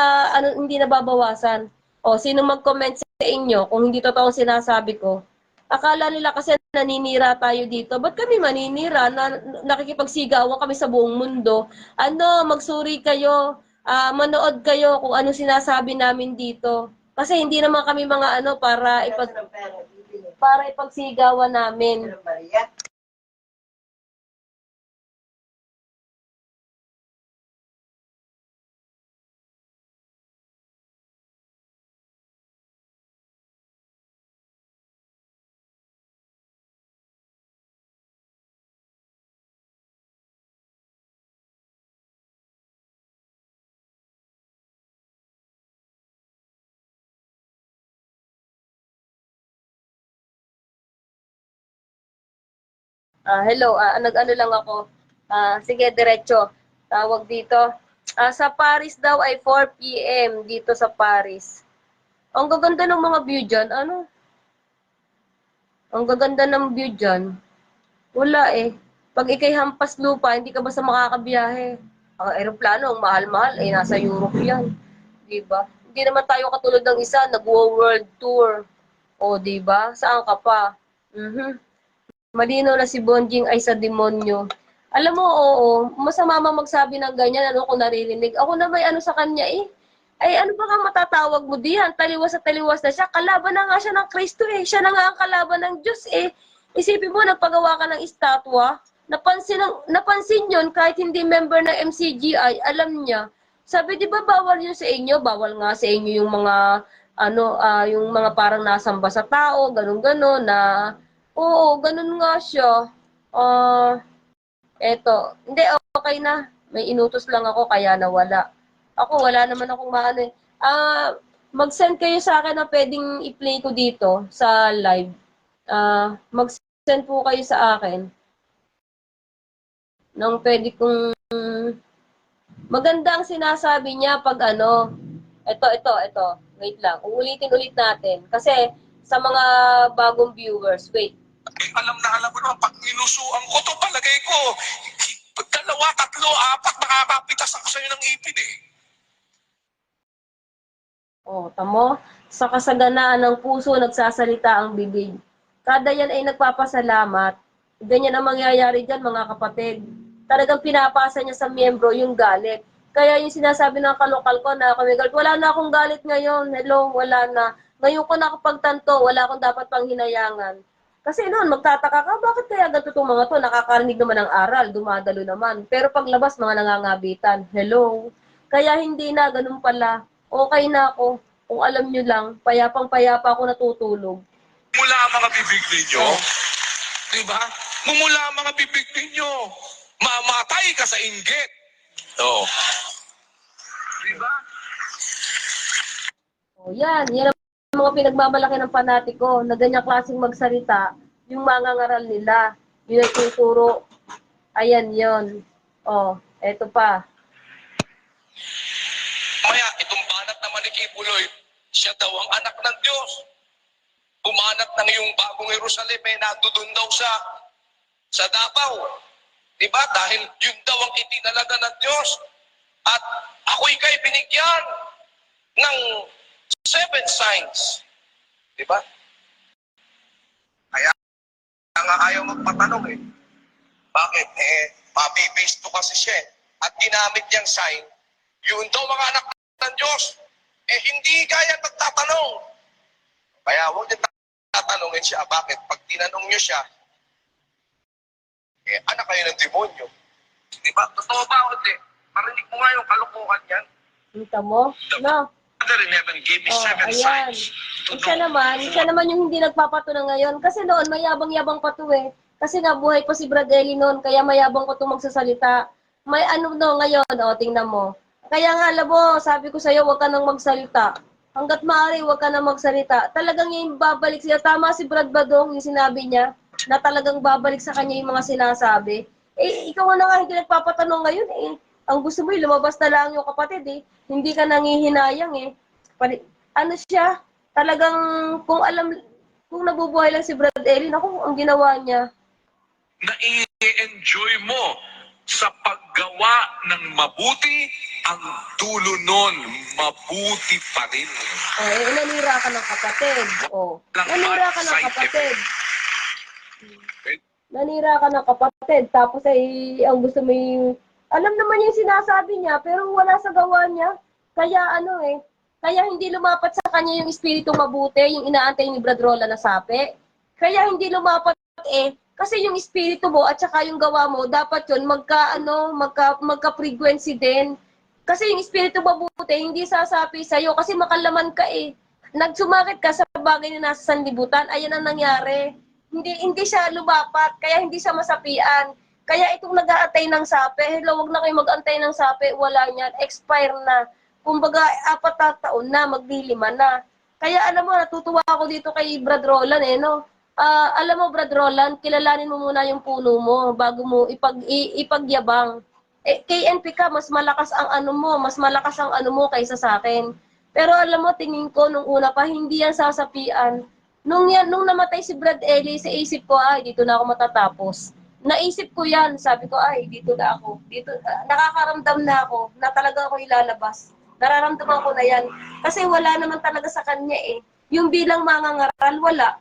hindi nababawasan. Sino mag-comment sa inyo kung hindi totoo sinasabi ko? Akala nila kasi naninira tayo dito. Ba't kami maninira? Nakikipagsigawan kami sa buong mundo. Magsuri kayo, manood kayo kung ano sinasabi namin dito. Kasi hindi naman kami mga para ipagsigawan namin. Hello, nag-ano lang ako. Sige, diretso. Tawag dito. Sa Paris daw ay 4 p.m. dito sa Paris. Ang gaganda ng mga view dyan. Ang gaganda ng view dyan. Wala eh. Pag ikay hampas lupa, hindi ka basta makakabiyahe. Ang aeroplano, ang mahal-mahal, nasa Europe yan. Diba? Hindi naman tayo katulad ng isa, nag-world tour. Diba? Saan ka pa? Malinaw na si Bonjing ay sa demonyo. Alam mo, oo, masama magsabi ng ganyan, kung naririnig. Ako na may sa kanya eh. Ay, ano ba ka matatawag mo diyan? Taliwas na siya. Kalaban na nga siya ng Kristo eh. Siya na nga ang kalaban ng Diyos eh. Isipin mo, nagpagawa ka ng estatwa. Napansin yun kahit hindi member ng MCGI, alam niya. Sabi, di ba bawal yun sa inyo? Bawal nga sa inyo yung mga, yung mga parang nasamba sa tao, ganun-ganon na, oo, ganun nga siya. Hindi, okay na. May inutos lang ako, kaya nawala. Ako, wala naman akong maano eh. mag-send kayo sa akin na pwedeng i-play ko dito sa live. Mag-send po kayo sa akin nang pwede kong maganda ang sinasabi niya pag ano, ito. Wait lang. Uulitin ulit natin. Kasi sa mga bagong viewers, wait. Alam na alam mo naman, pag nilusuan ko to, palagay ko, dalawa, tatlo, apat, makakapitas ako sa'yo ng ipin eh. Oh, tamo, sa kasaganaan ng puso nagsasalita ang bibig. Kada yan ay nagpapasalamat. Ganyan ang mangyayari dyan, mga kapatid. Talagang pinapasa niya sa miyembro yung galit. Kaya yung sinasabi ng kalokal ko na kamigal, wala na akong galit ngayon. Hello, wala na. Ngayon ko nakapagtanto, wala akong dapat pang hinayangan. Kasi noon, magtataka ka, bakit kaya ganito itong mga to? Nakakarinig naman ng aral, dumadalo naman. Pero paglabas, mga nangangabitan. Hello. Kaya hindi na, ganun pala. Okay na ako. Kung alam nyo lang, payapang-payapa ako natutulog. Mula ang mga bibig ninyo, di ba? Mumula ang mga bibig ninyo, mamatay ka sa inggit. Oo. Di ba? O yan ang mga pinagmamalaki ng panatiko na ganyang klaseng magsalita, yung mangangaral nila, yung nagtuturo. Ayan yon. O, eto pa. Maya, itong banat naman ni Kibuloy, siya daw ang anak ng Diyos. Bumanat ng iyong bagong Jerusalem, eh, nandoon daw sa Davao. Diba? Dahil yun daw ang itinalaga ng Diyos. At ako'y kay binigyan ng 7 signs. Diba? Kaya nga ayaw magpatanong eh. Bakit? Eh, mabibisto kasi siya eh. At ginamit niyang sign, yun daw mga anak ng Diyos, eh hindi kaya magtatanong. Kaya huwag niyo tatanungin siya. Bakit? Pag tinanong niyo siya, eh anak kayo ng demonyo. Di ba? Totoo ba o hindi? Marinig mo nga yung kalukuhan yan. Kita mo? No? Father in heaven gave me Oh, 7 ayan. signs to Siya naman yung hindi nagpapatuloy ngayon. Kasi noon, mayabang-yabang pa to eh. Kasi nga, buhay pa si Brad Eli noon, kaya mayabang ko to magsasalita. May ano no, ngayon, tingnan mo. Kaya nga, labo, sabi ko sa'yo, huwag ka nang magsalita. Hanggat maaari, huwag ka nang magsalita. Talagang yung babalik siya. Tama si Brad Badong, yung sinabi niya, na talagang babalik sa kanya yung mga sinasabi. Eh, ikaw na nga hindi nagpapatanong ngayon eh. Ang gusto mo, lumabas na lang yung kapatid eh. Hindi ka nangihinayang eh. Ano siya, talagang kung kung nabubuhay lang si Brad Ellie, naku, ang ginawa niya. Na i-enjoy mo sa paggawa ng mabuti, ang dulo nun, mabuti pa rin. Nanira ka ng kapatid. Nanira ka ng kapatid. Nanira ka ng kapatid. Tapos ang gusto mo alam naman yung sinasabi niya, pero wala sa gawa niya. Kaya kaya hindi lumapat sa kanya yung espiritu mabuti, yung inaantay ni Brad Rolla na sapi. Kaya hindi lumapat kasi yung espiritu mo at saka yung gawa mo, dapat yun magka-frequency din. Kasi yung espiritu mabuti, hindi sasapi sa'yo kasi makalaman ka eh. Nagsumakit ka sa bagay na nasa sanlibutan, ayan ang nangyari. Hindi siya lumapat, kaya hindi siya masapian. Kaya itong nag-aantay ng sape, hello, wag na kayo mag-antay ng sape, wala niyan, expire na. Kumbaga, 4 na taon na, maglilima na. Kaya alam mo, natutuwa ako dito kay Brad Roland no? Alam mo, Brad Roland, kilalanin mo muna yung puno mo bago mo ipagyabang. KNP ka, mas malakas ang ano mo kaysa sa akin. Pero alam mo, tingin ko nung una pa, hindi yan sasapian. Nung namatay si Brad Ellie, sa isip ko, dito na ako matatapos. Naisip ko yan, sabi ko, dito na ako. Nakakaramdam na ako na talaga ako ilalabas. Nararamdaman ko na yan. Kasi wala naman talaga sa kanya eh. Yung bilang mangangaral, wala.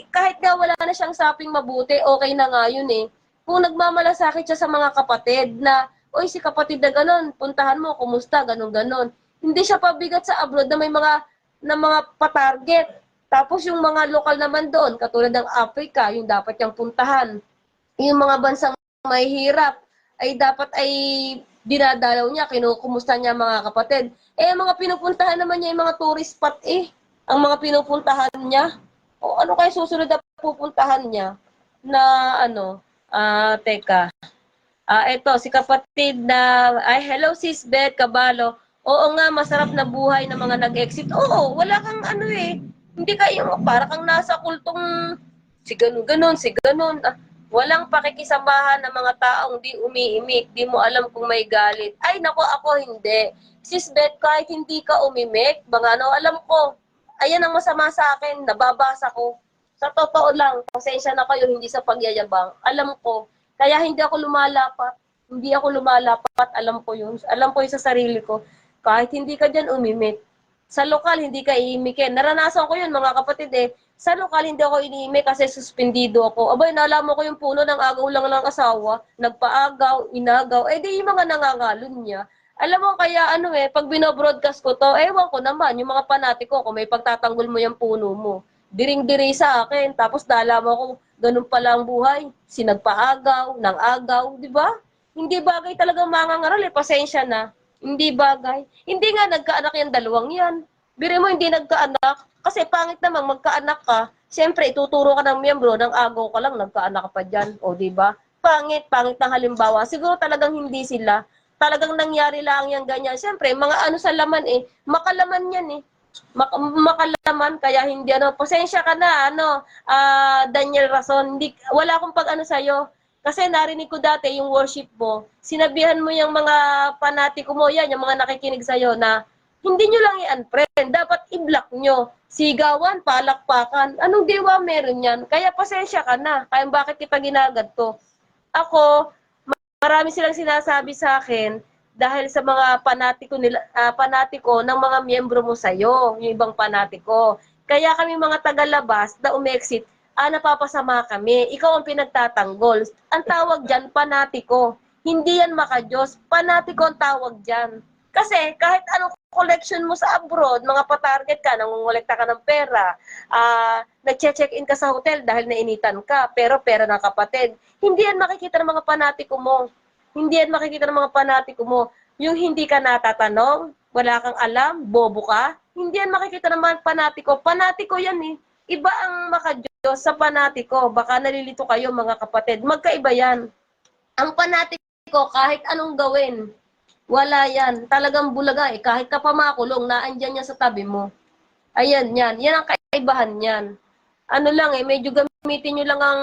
Kahit nga wala na siyang saping mabuti, okay na nga yun eh. Kung nagmamalasakit siya sa mga kapatid na, oy, si kapatid na ganon, puntahan mo, kumusta, ganon-ganon. Hindi siya pabigat sa abroad na may mga patarget. Tapos yung mga lokal naman doon, katulad ng Africa, yung dapat niyang puntahan. Yung mga bansang mahihirap, ay dapat dinadalaw niya, kinukumusta niya mga kapatid. Mga pinupuntahan naman niya yung mga tourist spot ang mga pinupuntahan niya. O ano kaya susunod na pupuntahan niya? Na teka. Ito, si kapatid na, hello sis Beth Cabalo. Oo nga, masarap na buhay ng mga nag-exit. Oo, wala kang ano eh. Hindi kayo, para kang nasa kultong si ganun, ganun, si ganun. Walang pakikisamahan ng mga taong di umiimik. Di mo alam kung may galit. Ay, nako, ako hindi. Sis Beth, kahit hindi ka umimik, mga ano, alam ko, ayan ang masama sa akin, nababasa ko. Sa totoo lang, pasensya na kayo, hindi sa pagyayabang. Alam ko, kaya hindi ako lumalapat. Hindi ako lumalapat, alam ko yun. Alam ko yun sa sarili ko. Kahit hindi ka dyan umimik. Sa lokal, hindi ka iimikin. Naranasan ko yun, mga kapatid eh. Sa lokal, hindi ako iniimik kasi suspendido ako. Abay, nalaman ko yung puno ng agaw lang ng asawa. Nagpaagaw, inagaw. Eh di yung mga nangangalon niya. Alam mo kaya ano eh, pag binobroadcast ko to, ewan ko naman, yung mga panatiko, kung may pagtatanggol mo yung puno mo. Diring-diri sa akin. Tapos nalaman ko, ganun pala ang buhay. Sinagpaagaw, nang agaw, di ba? Hindi bagay talagang mangangaral eh, pasensya na. Hindi bagay. Hindi nga nagkaanak yung dalawang yan. Biro mo hindi nagkaanak. Kasi pangit naman magkaanak ka. Siyempre, ituturo ka ng miyembro, ng agaw ka lang, nagkaanak ka pa dyan. O, di ba? Pangit, pangit ng halimbawa. Siguro talagang hindi sila. Talagang nangyari lang yan ganyan. Siyempre, mga ano sa laman eh. Makalaman yan eh. Makalaman, kaya hindi ano. Pasensya ka na, ano, Daniel Rason. Hindi, wala akong pag ano sa'yo. Kasi narinig ko dati yung worship mo, sinabihan mo yung mga panatiko mo, yan, yung mga nakikinig sa'yo na hindi nyo lang i-unfriend, dapat i-block nyo. Sigawan, palakpakan, anong diwa meron yan? Kaya pasensya ka na, kaya bakit kita ginaganto? Ako, marami silang sinasabi sa akin dahil sa mga panatiko nila, panatiko ng mga miyembro mo sa'yo, yung ibang panatiko. Kaya kami mga tagalabas na umexit, napapasama kami. Ikaw ang pinagtatanggol. Ang tawag dyan, panatiko. Hindi yan makajos. Panatiko ang tawag dyan. Kasi kahit anong collection mo sa abroad, mga pa-target ka, nangungulekta ka ng pera, nag-check-in ka sa hotel dahil nainitan ka, pero pera ng kapatid. Hindi yan makikita ng mga panatiko mo. Hindi yan makikita ng mga panatiko mo. Yung hindi ka natatanong, wala kang alam, bobo ka, hindi yan makikita ng mga panatiko. Panatiko yan eh. Iba ang makadiyos sa panatiko. Baka nalilito kayo mga kapatid. Magkaiba yan. Ang panatiko, kahit anong gawin, wala yan. Talagang bulaga eh. Kahit ka pa makulong, naandyan yan sa tabi mo. Ayan, yan. Yan ang kaibahan yan. Ano lang eh, medyo gamitin nyo lang ang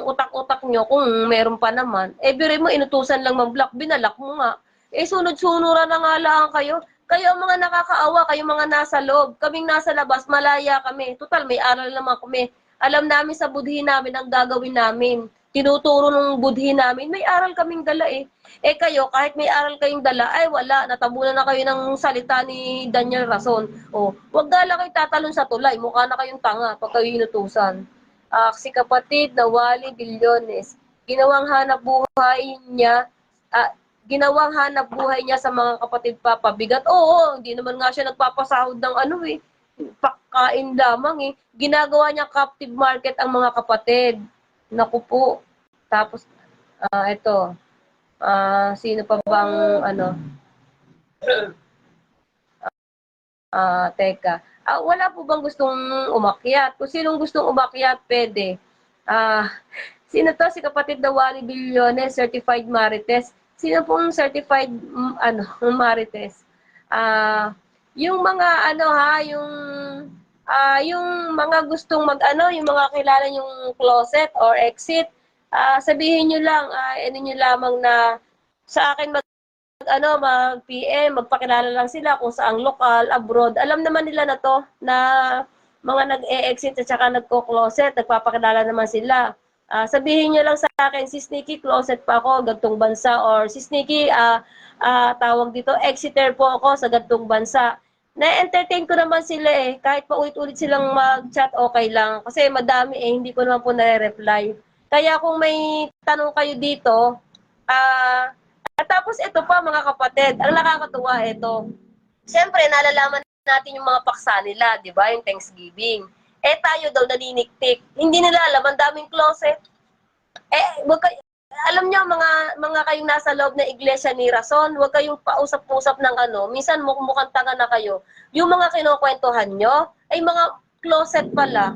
utak-utak nyo kung meron pa naman. Eh, biro mo, inutusan lang mag-block, binalak mo nga. Eh, sunod-sunuran na nga lang kayo. Kayo ang mga nakakaawa, kayo mga nasa loob. Kaming nasa labas, malaya kami. Total, may aral naman kami. Alam namin sa budhi namin ang gagawin namin. Tinuturo ng budhi namin, may aral kaming dala eh. Eh kayo, kahit may aral kayong dala, ay wala, natabunan na kayo ng salita ni Daniel Rason. O, wag gala kayo tatalon sa tulay, mukha na kayong tanga pag kayo inutusan. Si kapatid na Wally Billones, ginawang hanap buhay niya, ginawang hanap buhay niya sa mga kapatid papabigat. Oo, hindi naman nga siya nagpapasahod ng ano eh, pagkain lamang eh. Ginagawa niya captive market ang mga kapatid. Naku po. Tapos, ito. Sino pa bang, ano? Teka. Wala po bang gustong umakyat? Kung sinong gustong umakyat, pwede. Sino to? Si kapatid na Wally Billones, certified marites. Sino pong certified, marites? Yung mga, yung mga gustong yung mga kilala yung closet or exit, sabihin nyo lang, nyo lamang na sa akin mag-PM, magpakilala lang sila kung saang lokal, abroad. Alam naman nila na to, na mga nag-e-exit at saka nagko-closet, nagpapakilala naman sila. Sabihin nyo lang sa akin, si Sneaky, closet pa ako, gantong bansa, or si Sneaky, tawag dito, exiter po ako sa gantong bansa. Na-entertain ko naman sila eh. Kahit pa ulit-ulit silang mag-chat, okay lang. Kasi madami eh, hindi ko naman po nare-reply. Kaya kung may tanong kayo dito, tapos ito pa mga kapatid, ang nakakatuwa ito. Siyempre, nalalaman natin yung mga paksa nila, di ba? Yung Thanksgiving. Eh tayo daw naniniktik. Hindi nila alam, ang daming closet. Alam niyo mga kayong nasa loob na iglesia ni Rason, huwag kayong pausap-usap ng minsan mukhang tanga na kayo. Yung mga kinukwentuhan nyo, ay mga closet pala.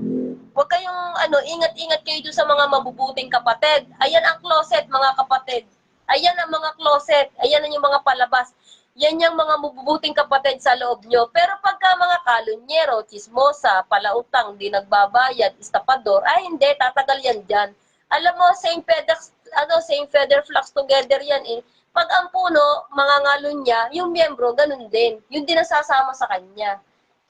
Huwag kayong ingat-ingat kayo doon sa mga mabubuting kapatid. Ayan ang closet mga kapatid. Ayan ang mga closet. Ayan ang yung mga palabas. yan yung mga mabubuting kapatid sa loob nyo. Pero pagka mga kalunyero, chismosa, palautang, di nagbabayad, estapador, ay hindi, tatagal yan dyan. Alam mo, same feather flocks together yan eh. Pag ang puno, mga ngalon niya, yung miyembro, ganun din. Yung din nasasama sa kanya.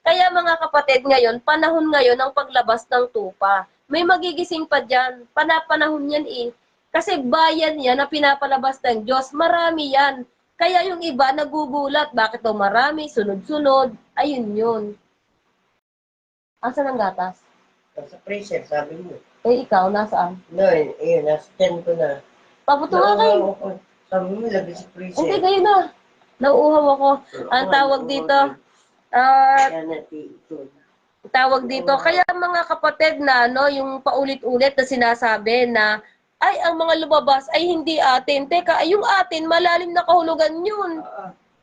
Kaya mga kapatid ngayon, panahon ngayon ang paglabas ng tupa. May magigising pa dyan. Panapanahon yan eh. Kasi bayan yan na pinapalabas ng Diyos. Marami yan. Kaya yung iba nagugulat. Bakit daw marami? Sunod-sunod. Ayun yun. Asan ang gatas? Sa freezer, sabi mo. Eh, ikaw, nasaan? No, ayun, nasa 10 ko na. Paputo nga kayo. Nauuhaw ako. Sabi mo, lagay sa freezer. Hindi, kayo na. Nauuhaw ako. Ang tawag dito, Kaya ito. tawag dito. Kaya mga kapatid na, no, yung paulit-ulit na sinasabi na, ay, ang mga lumabas ay hindi atin. Teka, ay, yung atin, malalim na kahulugan yun.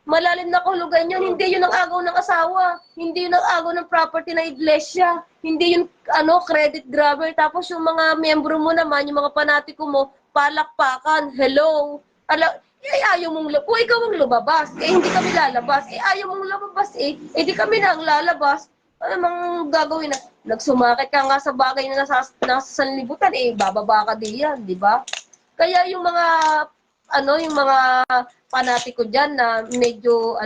Malalim na kahulugan yun. Hindi yun ang agaw ng asawa. Hindi yun ang agaw ng property ng iglesia. Hindi yun, credit grabber. Tapos yung mga miyembro mo naman, yung mga panatiko mo, palakpakan. Hello. Ayaw mong kung ikaw ang lumabas, hindi kami lalabas. Ayaw mong lumabas di kami na ang lalabas. Ano mang gagawin na? Nagsumakit ka nga sa bagay na nasa sanlibutan, bababa ka diyan, di ba? Kaya yung mga, yung mga panatiko dyan na medyo,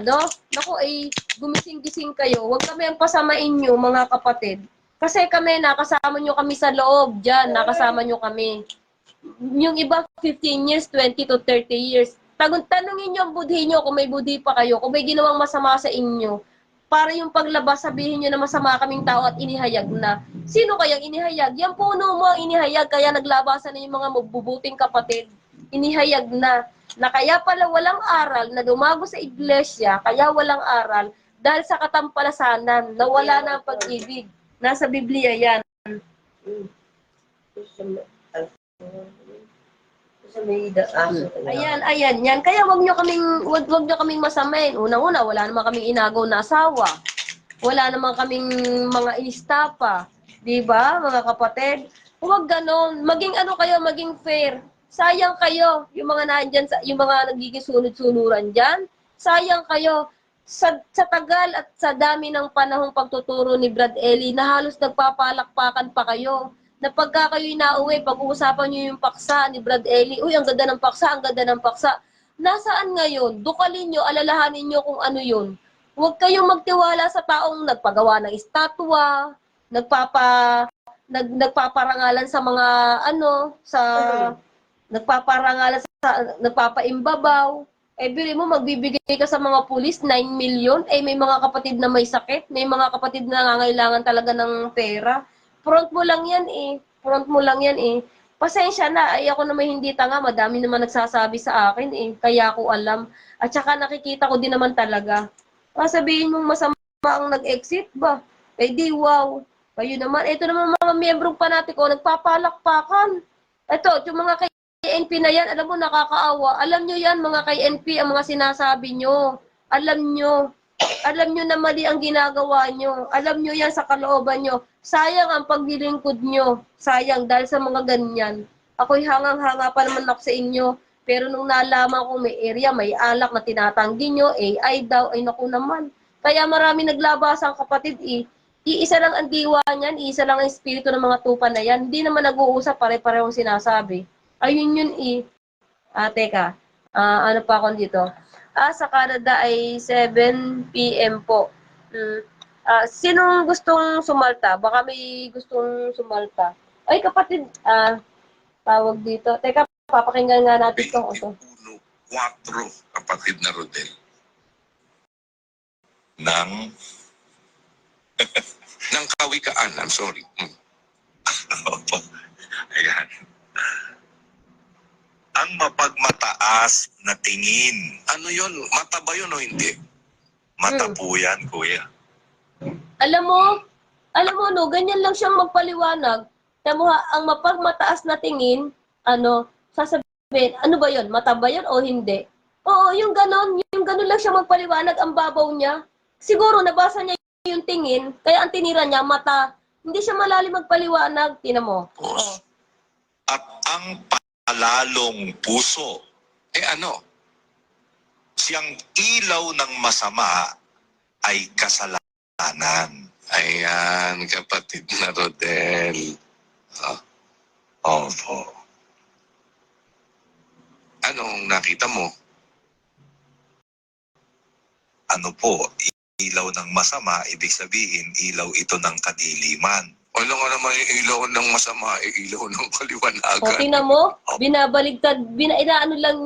gumising-gising kayo. Huwag kami ang pasamain nyo, mga kapatid. Kasi kami, nakasama nyo kami sa loob dyan, nakasama nyo kami. Yung iba, 15 years, 20 to 30 years. Tanungin nyo ang budhi nyo kung may budhi pa kayo, kung may ginawang masama sa inyo. Para yung paglabas, sabihin nyo na masama kaming tao at inihayag na. Sino kayang inihayag? Yung puno mo ang inihayag, kaya naglabasan na yung mga mabubuting kapatid. Inihayag na. Na kaya pala walang aral, na dumago sa iglesia, kaya walang aral, dahil sa katampalasanan, na wala na ang pag-ibig. Nasa Biblia yan. Ayan, yan. Kaya wag nyo kaming masamain. Unang-una, wala naman kaming inagaw na asawa. Wala naman kaming mga inistapa. Di ba, mga kapatid? Huwag ganon. Maging maging fair. Sayang kayo, yung mga nandyan, yung mga nagiging sunod-sunuran dyan. Sayang kayo. Sa tagal at sa dami ng panahong pagtuturo ni Brad Eli, na halos nagpapalakpakan pa kayo. Na pagka kayo'y nauwi, pag-uusapan nyo yung paksa ni Brad Eli, uy, ang ganda ng paksa, ang ganda ng paksa. Nasaan ngayon? Dukalin nyo, alalahanin nyo kung ano yun. Huwag kayong magtiwala sa taong nagpagawa ng estatwa, nagpaparangalan sa mga, nagpaparangalan sa, nagpapaimbabaw. Bili mo, magbibigay ka sa mga pulis, 9 million, may mga kapatid na may sakit, may mga kapatid na nangangailangan talaga ng pera. Front mo lang yan Pasensya na, ako na may hindi tanga, madami naman nagsasabi sa akin kaya ko alam. At saka nakikita ko din naman talaga. Sabihin mong masama ang nag-exit ba? Di wow. Kayo naman, ito naman mga miyembrong panatiko, nagpapalakpakan. Ito, yung mga KNP na yan, alam mo, nakakaawa. Alam nyo yan, mga KNP, ang mga sinasabi nyo. Alam nyo na mali ang ginagawa nyo. Alam nyo yan sa kalooban nyo. Sayang ang paglilingkod nyo. Sayang dahil sa mga ganyan. Ako'y hangang-hanga pa naman ako sa inyo. Pero nung nalaman ko may area, may alak na tinatanggi nyo, AI daw, ay naku naman. Kaya marami naglabas ang kapatid Iisa lang ang diwa niyan, iisa lang ang espiritu ng mga tupa na yan. Hindi naman nag-uusap, pare-parehong sinasabi. Ayun yun teka. Ano pa ako dito? Sa Canada ay 7 p.m. po. Sinong gustong sumalta? Baka may gustong sumalta. Ay, kapatid, tawag dito. Teka, papakinggan nga natin itong ito. 4, kapatid na Rodel. Ng kawikaan, I'm sorry. Opo. Ayan. Ang mapagmataas na tingin. Ano yun? Mata ba yun o hindi? Mata po yan, kuya. Alam mo, no, ganyan lang siyang magpaliwanag. Ang mapagmataas na tingin, sasabihin, ano ba yun? Mata ba yun o hindi? Oo, yung ganon lang siya magpaliwanag, ang babaw niya. Siguro, nabasa niya yung tingin, kaya ang tinira niya, mata. Hindi siya malalim magpaliwanag, tinan mo. At ang palalong puso. Ano? siyang ilaw ng masama ay kasalanan. Ayan, kapatid na Rodel. Opo. Anong nakita mo? Ano po, ilaw ng masama, ibig sabihin ilaw ito ng kadiliman. Ano nga naman yung ilaw ng masama, ilaw ng O, kaliwanagan? tingnan mo, binabaligtad, inaano lang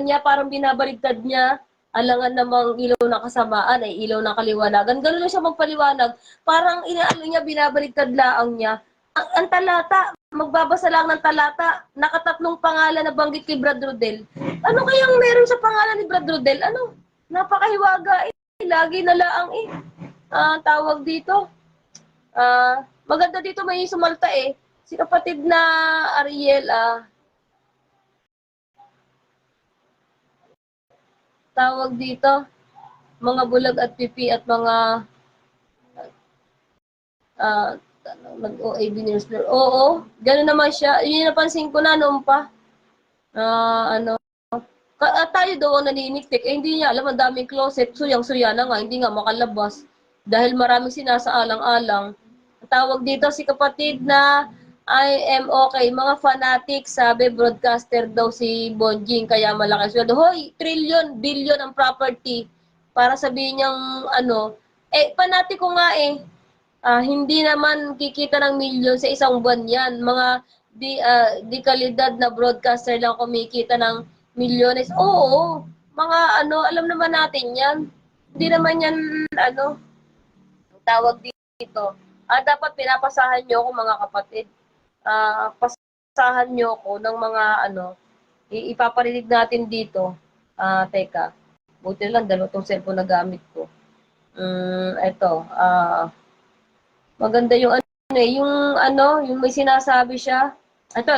niya, parang binabaligtad niya. Alangan namang ilaw ng kasamaan ay ilaw ng kaliwanagan. Ganun lang siya magpaliwanag. Parang inaano niya, binabaligtad laang niya. Ang talata, magbabasa lang ng talata, nakatatlong pangalan na banggit kay Brad Rodel. Ano kayang meron sa pangalan ni Brad Rodel? Ano? Napakahiwaga eh. Lagi na laang eh. Tawag dito. Maganda dito may sumalta eh. Si kapatid na Ariel, tawag dito, mga bulag at pipi at mga nag-OAB News. Oo, gano'n naman siya. Yun yung napansin ko na noon pa. Tayo daw ang naniniktik. Hindi niya alam, ang daming closet. Suyang-suya na nga, hindi nga makalabas. Dahil maraming sinasaalang-alang. Tawag dito si kapatid na I am okay. Mga fanatics, sabi, broadcaster daw si Bonjing, kaya malaki sweldo. Hoy, trillion, billion ang property. Para sabihin niyang, fanatiko nga eh. Hindi naman kikita ng milyon sa isang buwan yan. Mga di kalidad na broadcaster lang kumikita ng milyones. Oo, mga alam naman natin yan. Hindi naman yan, tawag dito. Dapat pinapasahan niyo ako mga kapatid. Pasahan niyo ako ng mga ipaparinig natin dito. Teka. Buti lang, dalawang cellphone na gamit ko. Maganda yung yung may sinasabi siya. Ito,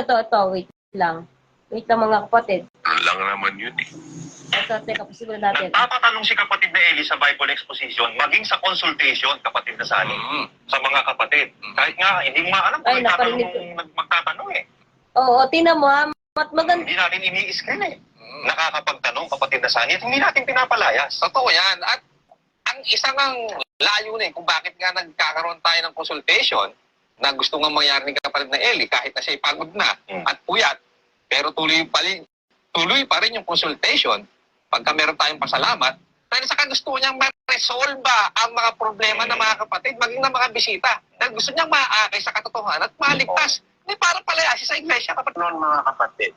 wait lang. Wait lang mga kapatid. Ano lang naman yun eh. Teka, posible natin. Nagtatanong si kapatid na Eli sa Bible exposition, maging sa consultation, kapatid na Sally, sa mga kapatid. Kahit nga, hindi mo nga alam kung magtatanong eh. Oo, tingnan mo ha. Maganda. Hindi natin ini-screen eh. Nakakapagtanong, kapatid na Sally, at hindi natin pinapalayas. Totoo yan. At ang isang layunin kung bakit nga nagkakaroon tayo ng consultation na gusto nga mangyari ng kapatid na Eli kahit na siya'y pagod na at puyat, pero tuloy pa rin yung consultation pagka meron tayong pasalamat dahil sa gusto niyang ma-resolve ang mga problema ng mga kapatid, maging ng mga bisita. Dahil gusto niyang maakay sa katotohanan at maligtas. Hindi para palayasin sa iglesia, kapatid. Noon mga kapatid.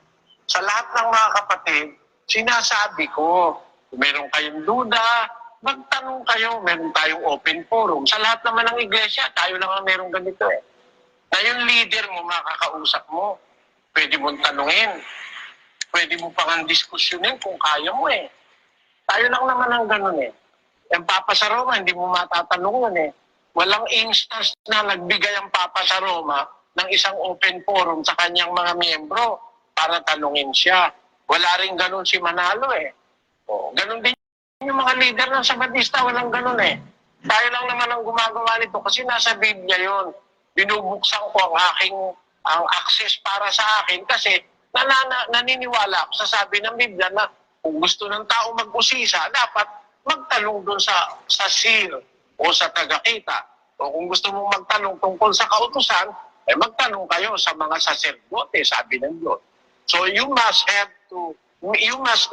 Sa lahat ng mga kapatid, sinasabi ko, kung meron kayong duda, magtanong kayo, meron tayong open forum. Sa lahat naman ng iglesia, tayo lang ang meron ganito eh. Na yung leader mo, makakausap mo, pwede mong tanungin, pwede mo pang diskusyonin kung kaya mo eh. Tayo lang naman ang ganun eh. Yung Papa sa Roma, hindi mo matatanong yun eh. Walang instance na nagbigay ang Papa sa Roma ng isang open forum sa kanyang mga miyembro para tanungin siya. Wala rin ganun si Manalo eh. Ganun din yung mga leader ng Sabatista, walang ganun eh. Tayo lang naman ang gumagawa nito kasi nasa Biblia yun. Binubuksan ko ang access para sa akin kasi naniniwala ako sa sabi ng Biblia na kung gusto ng tao mag-usisa, dapat magtanong doon sa seal o sa tagakita. O kung gusto mong magtanong tungkol sa kautusan, magtanong kayo sa mga saserdote, sabi ng Diyos. So you must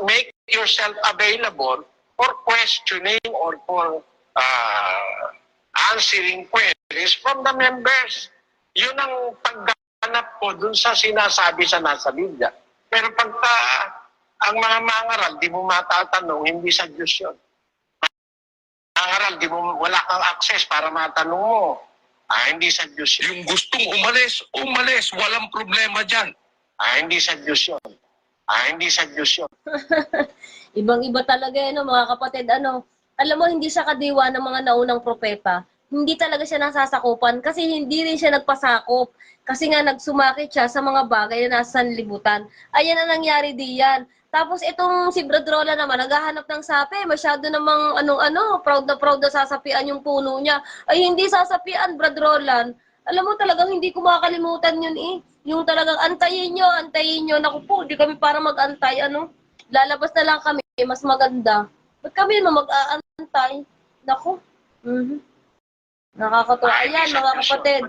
make yourself available for questioning or for answering queries from the members. Yun ang pagganap ko dun sa sinasabi sa nasa Biblia. Pero pagka ang mga mangaral, di mo matatanong, hindi sa Diyos yun. Mangaral, wala kang access para matanong mo. Hindi sa Diyos yun. Yung gustong umalis, walang problema dyan. Hindi sa Diyos yun. Hindi sa Diyos yun. Ibang-iba talaga mga kapatid. Alam mo, hindi siya kadiwa ng mga naunang propeta. Hindi talaga siya nasasakupan kasi hindi rin siya nagpasakop. Kasi nga nagsumakit siya sa mga bagay na nasa sanlibutan. Ayan ang nangyari diyan. Tapos itong si Brad Roland naman, naghahanap ng sapi. Masyado namang proud na sasapian yung puno niya. Ay hindi sasapian, Brad Roland. Alam mo talagang hindi ko makakalimutan yun eh. Yung talagang antayin nyo. Naku po, di kami para mag-antay, lalabas na lang kami, mas maganda. Ba't kami naman mag-aantay? Naku. Nakakatuwa. Ayan, mga kapatid,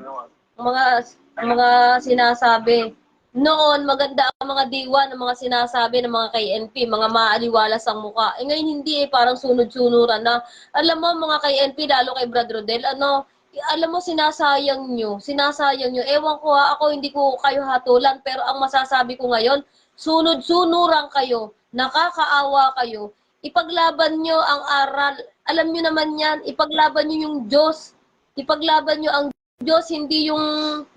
mga sinasabi. Noon, maganda ang mga diwa ng mga sinasabi ng mga KNP, mga maaliwalas ang muka. Eh ngayon hindi parang sunod-sunuran na. Alam mo, mga KNP, lalo kay Brad Rodel, alam mo, sinasayang nyo. Ewan ko ha, ako hindi ko kayo hatulan, pero ang masasabi ko ngayon, sunod-sunuran kayo, nakakaawa kayo, ipaglaban nyo ang aral. Alam nyo naman yan, ipaglaban nyo yung Diyos. Ipaglaban nyo ang Diyos, hindi yung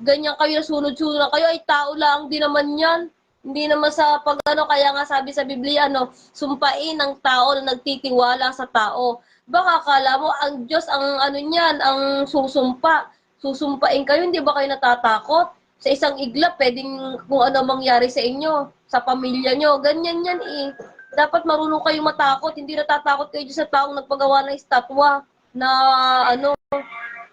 ganyan kayo, sunod-sunod na kayo, ay tao lang, di naman yan. Hindi naman sa kaya nga sabi sa Biblia, sumpain ang tao na nagtitiwala sa tao. Baka kala mo, ang Diyos, niyan, ang susumpa. Susumpain kayo, hindi ba kayo natatakot? Sa isang iglap, pwedeng kung ano mangyari sa inyo, sa pamilya nyo, ganyan yan eh. Dapat marunong kayo matakot, hindi natatakot kayo sa taong nagpagawa ng estatwa na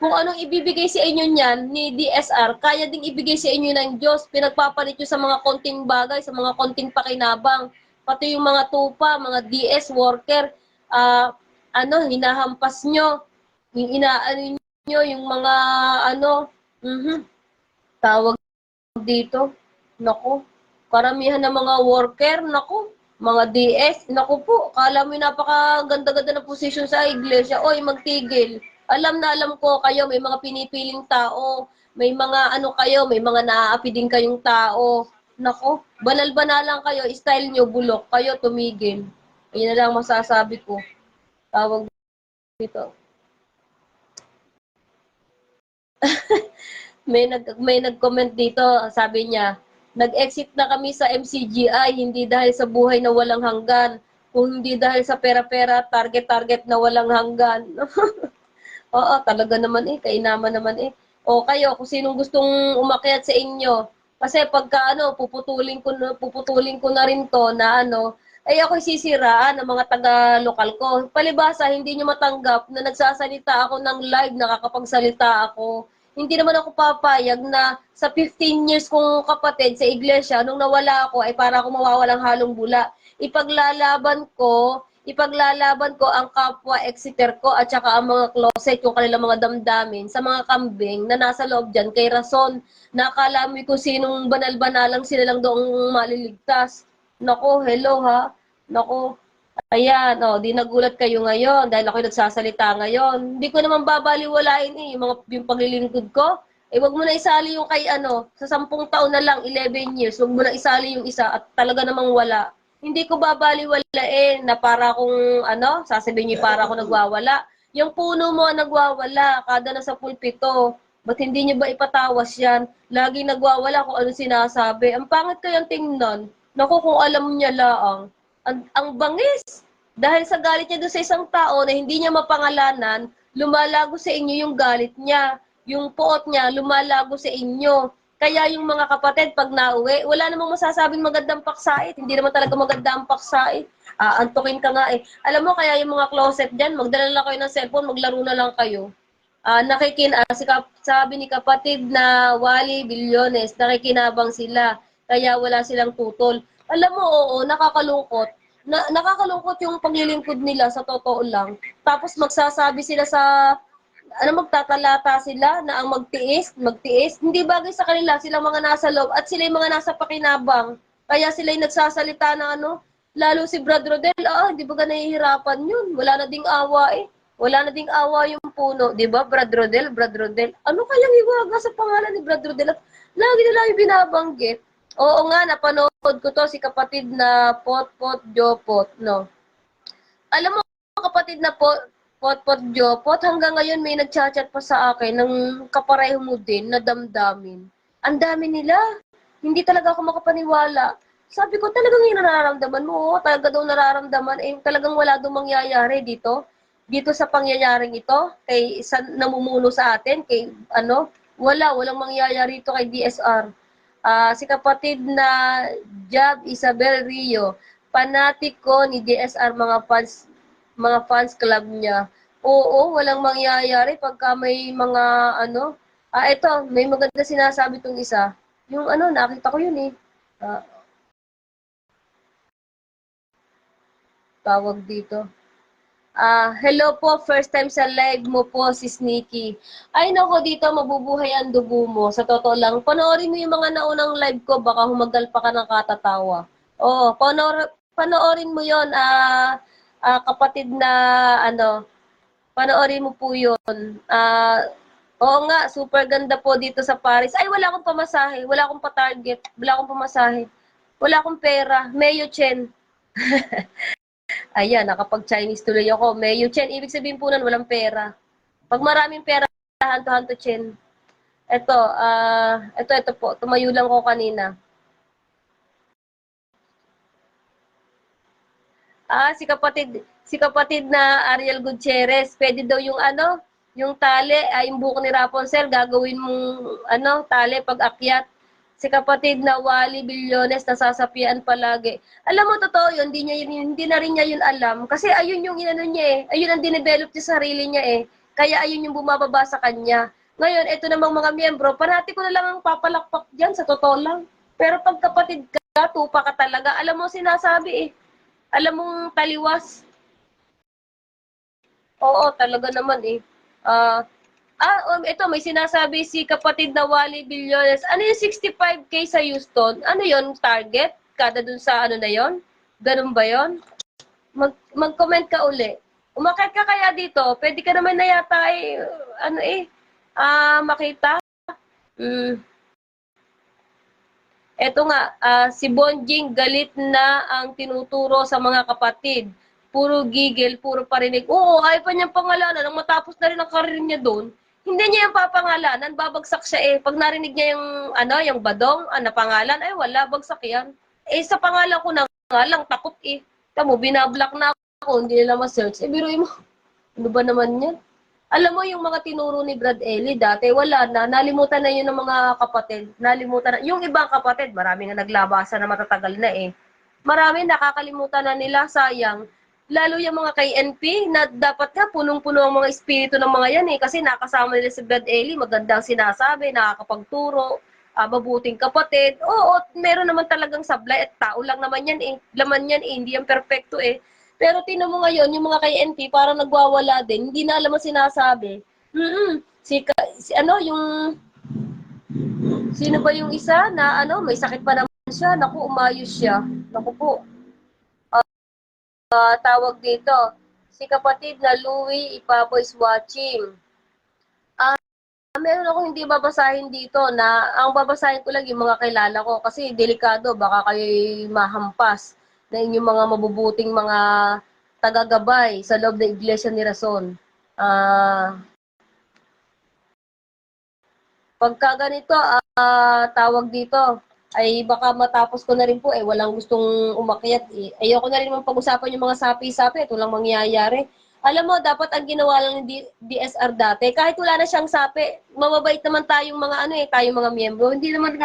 kung anong ibibigay sa inyo niyan ni DSR, kaya ding ibigay sa inyo ng Diyos. Pinagpapalit nyo sa mga konting bagay, sa mga konting pakinabang. Pati yung mga tupa, mga DS worker, hinahampas nyo. Yung inaano nyo, yung mga tawag dito. Naku, karamihan ng mga worker, naku, mga DS, naku po, kala mo yung napakaganda-ganda na position sa iglesia, oy, magtigil. Alam na alam ko kayo, may mga pinipiling tao, may mga kayo, may mga naaapi din kayong tao. Nako, banal-banalan kayo, style nyo bulok, kayo tumigil. Ayun na lang masasabi ko. Tawag dito. may nag-comment dito, sabi niya, nag-exit na kami sa MCGI, hindi dahil sa buhay na walang hanggan, kung hindi dahil sa pera-pera, target-target na walang hanggan. Oo, talaga naman kainaman naman O kayo, kung sinong gustong umakyat sa inyo. Kasi pagka puputulin ko na rin to na ay ako sisiraan ng mga taga-lokal ko. Palibasa, hindi nyo matanggap na nagsasalita ako ng live, nakakapagsalita ako. Hindi naman ako papayag na sa 15 years kong kapatid sa iglesia, nung nawala ako, ay para ako mawawalang halong bula. Ipaglalaban ko ang kapwa exeter ko at saka ang mga closet, yung kanilang mga damdamin sa mga kambing na nasa loob dyan kay Rason. Nakala mo kung sinong banal-banalang sila lang doong maliligtas. Nako, hello ha. Nako, ayan, di nagulat kayo ngayon dahil ako nagsasalita ngayon. Hindi ko naman babaliwalain yung paglilingkod ko. Wag mo na isali yung kay sa 10 taon na lang, 11 years, wag mo na isali yung isa at talaga namang wala. Hindi ko babaliwalain na para akong sasabihin niyo para ako nagwawala. Yung puno mo ang nagwawala, kada nasa pulpito. Ba't hindi niyo ba ipatawas yan? Lagi nagwawala kung ano sinasabi. Ang pangit kayang tingnan. Naku, kung alam niya laang. Ang bangis. Dahil sa galit niya doon sa isang tao na hindi niya mapangalanan, lumalago sa inyo yung galit niya. Yung puot niya, lumalago sa inyo. Kaya yung mga kapatid, pag nauwi, wala namang masasabing magandang paksait. Hindi naman talaga maganda ang paksait. Antukin ka nga Alam mo, kaya yung mga closet dyan, magdala lang kayo ng cellphone, maglaro na lang kayo. Sabi ni kapatid na Wally Bilyones, nakikinabang sila. Kaya wala silang tutol. Alam mo, oo, nakakalungkot. Nakakalungkot yung paglilingkod nila sa totoo lang. Tapos magsasabi sila magtatalata sila na ang magtiis, hindi bagay sa kanila, silang mga nasa loob at sila yung mga nasa pakinabang. Kaya sila yung nagsasalita na lalo si Brad Rodel, hindi ba nahihirapan yun? Wala na ding awa Wala na ding awa yung puno, di ba? Brad Rodel. Ano kayang iwaga sa pangalan ni Brad Rodel? At lagi nila yung binabanggit. Oo nga, napanood ko to si kapatid na Jopot, no? Alam mo, kapatid na Jopot, hanggang ngayon may nagchat-chat pa sa akin ng kapareho mo din na damdamin. Ang dami nila. Hindi talaga ako makapaniwala. Sabi ko, talagang yung nararamdaman mo, talaga daw nararamdaman, talagang wala daw mangyayari dito. Dito sa pangyayaring ito, kay isa namumuno sa atin, walang mangyayari ito kay DSR. Si kapatid na Jab Isabel Rio, fanatic ko ni DSR, mga fans club niya. Oo, walang mangyayari pagka may mga ito, may maganda sinasabi tong isa. Yung nakita ko yun tawag dito. Hello po, first time sa live mo po si Sneaky. Ay nako, dito mabubuhay ang dugo mo. Sa totoo lang, panoorin mo yung mga naunang live ko, baka humagal pa ka ng katatawa. Oo, panoorin mo yon, kapatid na ano, panoorin mo po yun. Oo nga, super ganda po dito sa Paris. Ay, wala akong pamasahe, wala akong pa-target, wala akong pamasahe, wala akong pera. Mayo Chen. Ayan, nakapag-Chinese tuloy ako. Mayo Chen, ibig sabihin po nun, walang pera. Pag maraming pera, hanto-hanto Chen. Ito po. Tumayo lang ko kanina. Si kapatid na Ariel Gutierrez, pwede daw yung yung tali, yung buhok ni Rapunzel, gagawin mong tali pag akyat. Si kapatid na Wally Billones, nasasapian palagi. Alam mo, totoo yun, hindi na rin niya yun alam. Kasi ayun yung inano niya eh. Ayun ang dinevelop niya sa sarili niya eh. Kaya ayun yung bumababa sa kanya. Ngayon, ito namang mga miyembro, parati ko na lang ang papalakpak dyan, sa totoo lang. Pero pag kapatid ka, tupa ka talaga. Alam mo, sinasabi eh. Alam mong taliwas. Oo, talaga naman eh. Ito, may sinasabi si kapatid na Wally Billones. Ano yung 65K sa Houston? Ano yon target? Kada dun sa na yon? Ganun ba yon? Mag-comment ka uli. Umakit ka kaya dito? Pwede ka naman na yata makita. Ito nga, si Bonjing galit na ang tinuturo sa mga kapatid. Puro gigil, puro parinig. Oo, ayaw pa niyang pangalanan. Nang matapos na rin ang karir niya doon, hindi niya yung papangalanan, babagsak siya eh. Pag narinig niya yung badong, na pangalan, ay wala, bagsak yan. Eh, sa pangalan ko na nga lang, takot eh. Tamo, binablock na ako, hindi nila ma-search. Biruin mo, ano ba naman yan? Alam mo, yung mga tinuro ni Brad Ellie, dati wala na, nalimutan na yun ng mga kapatid. Nalimutan na, yung ibang kapatid, marami nga naglabasa na matatagal na eh. Marami nakakalimutan na nila, sayang. Lalo yung mga kay NP, na dapat nga punong-puno ang mga espiritu ng mga yan eh. Kasi nakasama nila si Brad Ellie, magandang sinasabi, nakakapagturo, mabuting kapatid. Oo, meron naman talagang sablay at tao lang naman yan eh. Laman yan eh, hindi yan perfecto eh. Pero tinan mo ngayon, yung mga kay NP, parang nagwawala din, hindi na alam ang sinasabi. Sino ba yung isa na may sakit pa naman siya, naku, umayos siya. Naku po. Tawag dito, si kapatid na Louie Ipapo is watching. Meron ako hindi babasahin dito na ang babasahin ko lang yung mga kilala ko kasi delikado, baka kayo mahampas na inyong mga mabubuting mga tagagabay sa loob ng Iglesia ni Rason. Pagka ganito, tawag dito, ay baka matapos ko na rin po walang gustong umakyat ayoko na rin naman pag-usapan yung mga sapi-sapi, ito lang mangyayari. Alam mo, dapat ang ginawa lang ng DSR dati, kahit wala na siyang sapi, mababait naman tayong mga tayong mga miyembro, hindi naman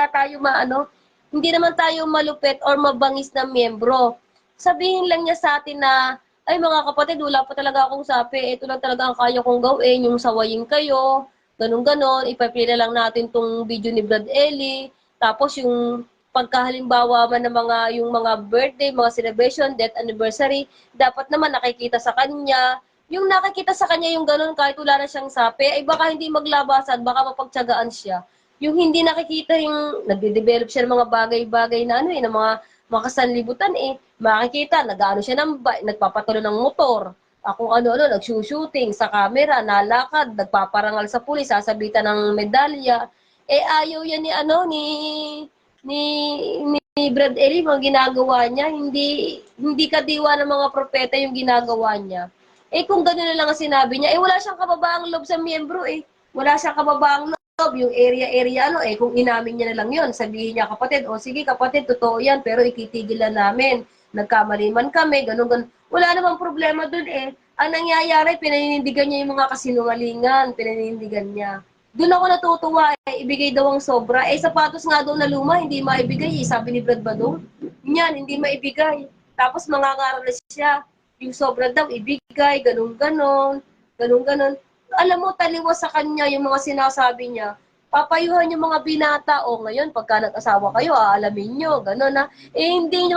tayo malupit or mabangis na miyembro. Sabihin lang niya sa atin na, ay mga kapatid, wala pa talaga akong sapi, ito lang talaga ang kaya kong gawin, yung sawayin kayo, ganun-ganon, ipapila lang natin tong video ni Brad Ellie. Tapos yung pagkahalimbawa man ng yung mga birthday, mga celebration, death anniversary, dapat naman nakikita sa kanya. Yung nakikita sa kanya yung ganun kahit wala na siyang sapi, ay baka hindi maglabasan, baka mapagtiyagaan siya. Yung hindi nakikita yung nagde-develop siya ng mga bagay-bagay na ng mga makasanlibutan makikita, nag-ano siya ng nagpapatuloy ng motor. Kung ano-ano, nag-shooting sa camera, nalakad, nagpaparangal sa pulis, sasabitan ng medalya. Ayaw yan ni Brad Ellie, mga ginagawa niya, hindi kadiwa ng mga propeta yung ginagawa niya. Kung gano'n na lang ang sinabi niya, wala siyang kababaang loob sa miyembro Wala siyang kababaang loob, yung area, kung inamin niya na lang yun, sabihin niya, kapatid, sige kapatid, totoo yan, pero ikitigil na namin, nagkamali man kami, ganun. Wala namang problema dun Ang nangyayari, pinanindigan niya yung mga kasinungalingan, pinanindigan niya. Doon ako natutuwa ibigay daw ang sobra. Sapatos nga daw na luma, hindi maibigay sabi ni Brad Badong. Yan, hindi maibigay. Tapos mangangaral na siya, yung sobra daw ibigay, ganun-ganon. Alam mo, taliwas sa kanya yung mga sinasabi niya. papayuhan yung mga binata. O ngayon, pagka nag-asawa kayo, aalamin nyo, gano'n na. Hindi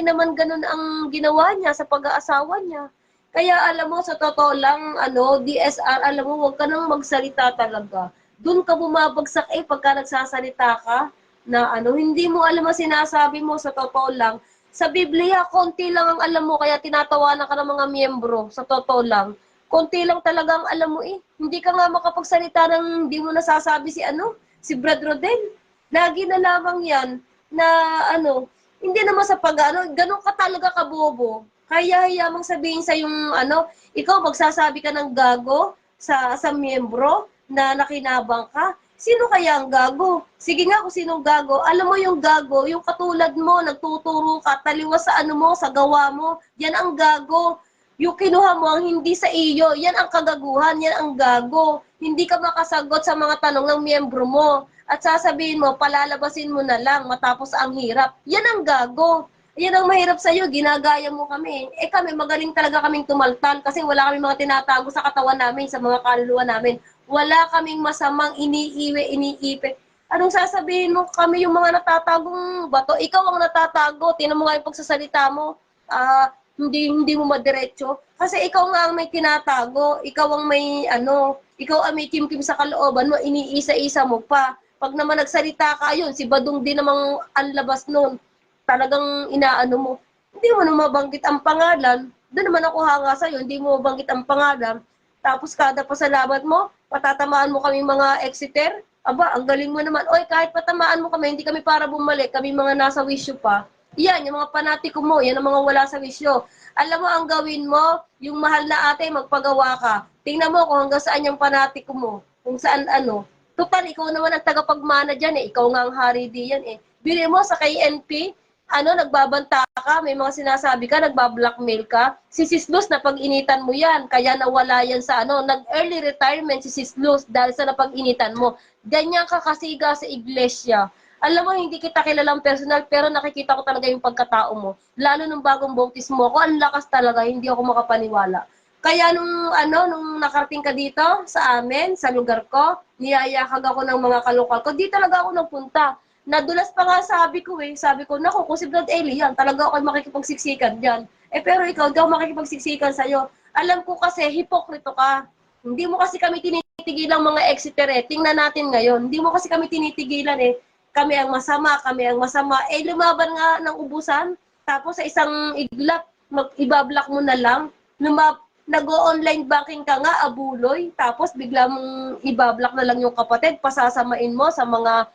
naman ganun ang ginawa niya sa pag-aasawa niya. Kaya alam mo, sa totoo lang, DSR, alam mo, huwag ka nang magsalita talaga. Doon ka bumabagsak pagka nagsasalita ka na hindi mo alam ang sinasabi mo sa totoo lang. Sa Biblia, konti lang ang alam mo, kaya tinatawanan ka ng mga miyembro, sa totoo lang. Konti lang talaga ang alam mo Hindi ka nga makapagsalita ng hindi mo nasasabi si Brad Rodel. Lagi na lamang yan na hindi naman sa ganun ka talaga kabobo. Kaya hayamang sabihin sa yung ikaw magsasabi ka ng gago sa miyembro na nakinabang ka. Sino kaya ang gago? Sige nga kung sinong gago. Alam mo yung gago, yung katulad mo, nagtuturo ka, taliwas sa sa gawa mo. Yan ang gago. Yung kinuha mo ang hindi sa iyo, yan ang kagaguhan, yan ang gago. Hindi ka makasagot sa mga tanong ng miyembro mo. At sasabihin mo, palalabasin mo na lang matapos ang hirap. Yan ang gago. Yan ang mahirap sa'yo, ginagaya mo kami. Kami, magaling talaga kaming tumaltal kasi wala kaming mga tinatago sa katawan namin, sa mga kaluluwa namin. Wala kaming masamang iniipe. Anong sasabihin mo kami yung mga natatagong bato? Ikaw ang natatago, tinan mo nga yung pagsasalita mo. Hindi mo madiretso kasi ikaw nga ang may tinatago, ikaw ang may ikaw ang may kimkim sa kalooban mo, iniisa-isa mo pa. Pag naman nagsalita ka, yun, si Badong din namang anlabas noon. Talagang mo. Hindi mo na mabanggit ang pangalan. Doon naman ako hanga sa'yo, hindi mo mabanggit ang pangalan. Tapos kada pasalamat mo, patatamaan mo kami mga exiter. Aba, ang galing mo naman. Oy, kahit patamaan mo kami, hindi kami para bumalik. Kami mga nasa wisyo pa. Yan, yung mga panatiko mo, yan ang mga wala sa wisyo. Alam mo, ang gawin mo, yung mahal na ate, magpagawa ka. Tingnan mo kung hanggang saan yung panatiko mo. Kung saan Total, ikaw naman ang tagapagmana dyan Ikaw nga ang hari diyan Bili mo sa KNP, nagbabanta ka, may mga sinasabi ka, nagbablackmail ka. Si Sis Luz, napag-initan mo yan. Kaya nawala yan sa nag-early retirement si Sis Luz dahil sa napag-initan mo. Ganyan ka kasiga sa iglesia. Alam mo, hindi kita kilalang personal, pero nakikita ko talaga yung pagkatao mo. Lalo nung bagong bautismo ako, ang lakas talaga, hindi ako makapaniwala. Kaya nung nakarating ka dito sa amin, sa lugar ko, niyayakag ako ng mga kalokal ko, di talaga ako nagpunta. Nadulas pa nga sabi ko naku, kung si Brad Eli yan, talaga ako makikipagsiksikan dyan. Pero ikaw, di ako makikipagsiksikan sa'yo. Alam ko kasi, hipokrito ka. Hindi mo kasi kami tinitigilan mga exiter Tingnan natin ngayon. Hindi mo kasi kami tinitigilan Kami ang masama. Lumaban nga ng ubusan. Tapos sa isang iglap, ibablock mo na lang. Nag-o-online banking ka nga, abuloy. Tapos bigla mong ibablock na lang yung kapatid. Pasasamain mo sa mga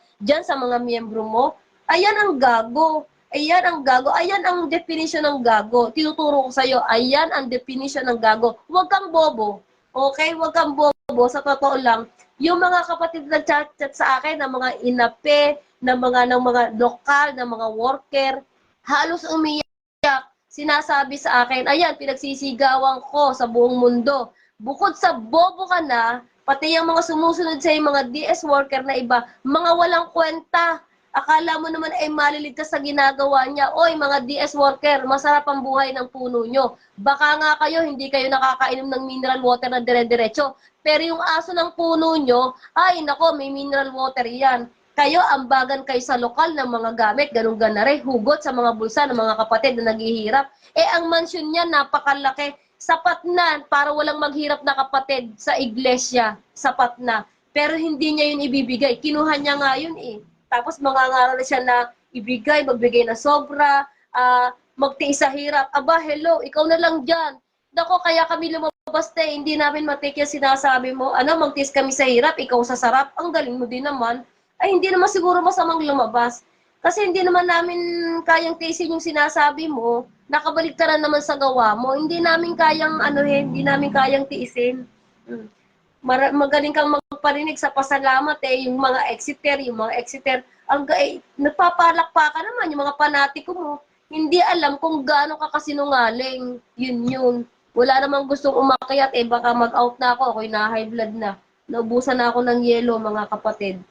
miyembro mo. Ayan ang gago. Ayan ang definition ng gago. Tinuturo ko sa'yo, ayan ang definition ng gago. Huwag kang bobo. Okay? Huwag kang bobo. Sa totoo lang, yung mga kapatid na chat sa akin, ng mga inape, ng mga lokal, ng mga worker, halos umiyak, sinasabi sa akin, ayan, pinagsisigawan ko sa buong mundo. Bukod sa bobo ka na, pati yung mga sumusunod sa mga DS worker na iba, mga walang kwenta. Akala mo naman ay maliligtas sa ginagawa niya. Oy, mga DS worker, masarap ang buhay ng puno nyo. Baka nga kayo, hindi kayo nakakainom ng mineral water na dire-diretso. Pero yung aso ng puno nyo, ay nako, may mineral water yan. Kayo, ambagan kayo sa lokal ng mga gamit, ganun ganare, hugot sa mga bulsa ng mga kapatid na naghihirap. Ang mansyon niya, napakalaki. Sapat na para walang maghirap na kapatid sa iglesia. Sapat na. Pero hindi niya yun ibibigay. Kinuha niya nga yun Tapos mangangaral siya na magbigay na sobra, magtiis sa hirap. Aba, hello, ikaw na lang dyan. Dako, kaya kami lumabas hindi namin matake yung sinasabi mo. Magtiis kami sa hirap, ikaw sa sarap. Ang galing mo din naman. Ay, hindi naman siguro masamang lumabas. Kasi hindi naman namin kayang tiisin yung sinasabi mo, nakabaligtaran naman sa gawa mo. Hindi namin kayang hindi namin kayang tiisin. Magaling kang magparinig sa pasalamat yung mga exiter, nagpapalakpakan naman yung mga panatiko mo. Hindi alam kung gaano ka kasinungaling. Yun. Wala namang gustong umakyat baka mag-out na ako, ako'y na-high blood na. Naubusan na ako ng yelo, mga kapatid.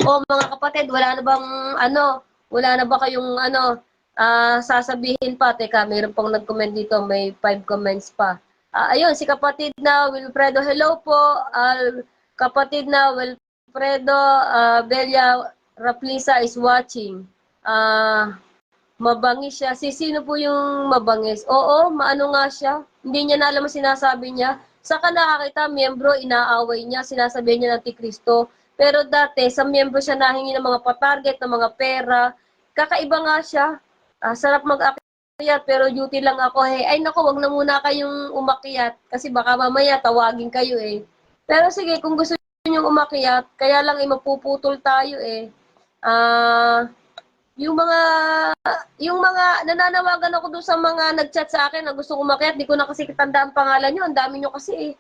Mga kapatid, wala na ba kayong sasabihin pa? Teka, mayroon pang nag-comment dito, may 5 comments pa. Ayun, si kapatid na Wilfredo, hello po. kapatid na Wilfredo Bella Raplisa is watching. Mabangis siya. Sino po yung mabangis? Oo, maano nga siya. Hindi niya na alam ang sinasabi niya. Saka nakakita, miyembro, inaaway niya, sinasabi niya ng Antikristo. Pero dati, sa miyembro siya nahingi ng mga patarget, ng mga pera. Kakaiba nga siya. Sarap mag-akyat, pero duty lang ako. Ay nako, wag na muna kayong umakyat. Kasi baka mamaya tawagin kayo eh. Pero sige, kung gusto niyo umakyat, kaya lang mapuputol tayo eh. Yung mga nananawagan ako doon sa mga nag-chat sa akin na gusto umakyat, di ko na kasi kitanda ang pangalan nyo, ang dami nyo kasi eh.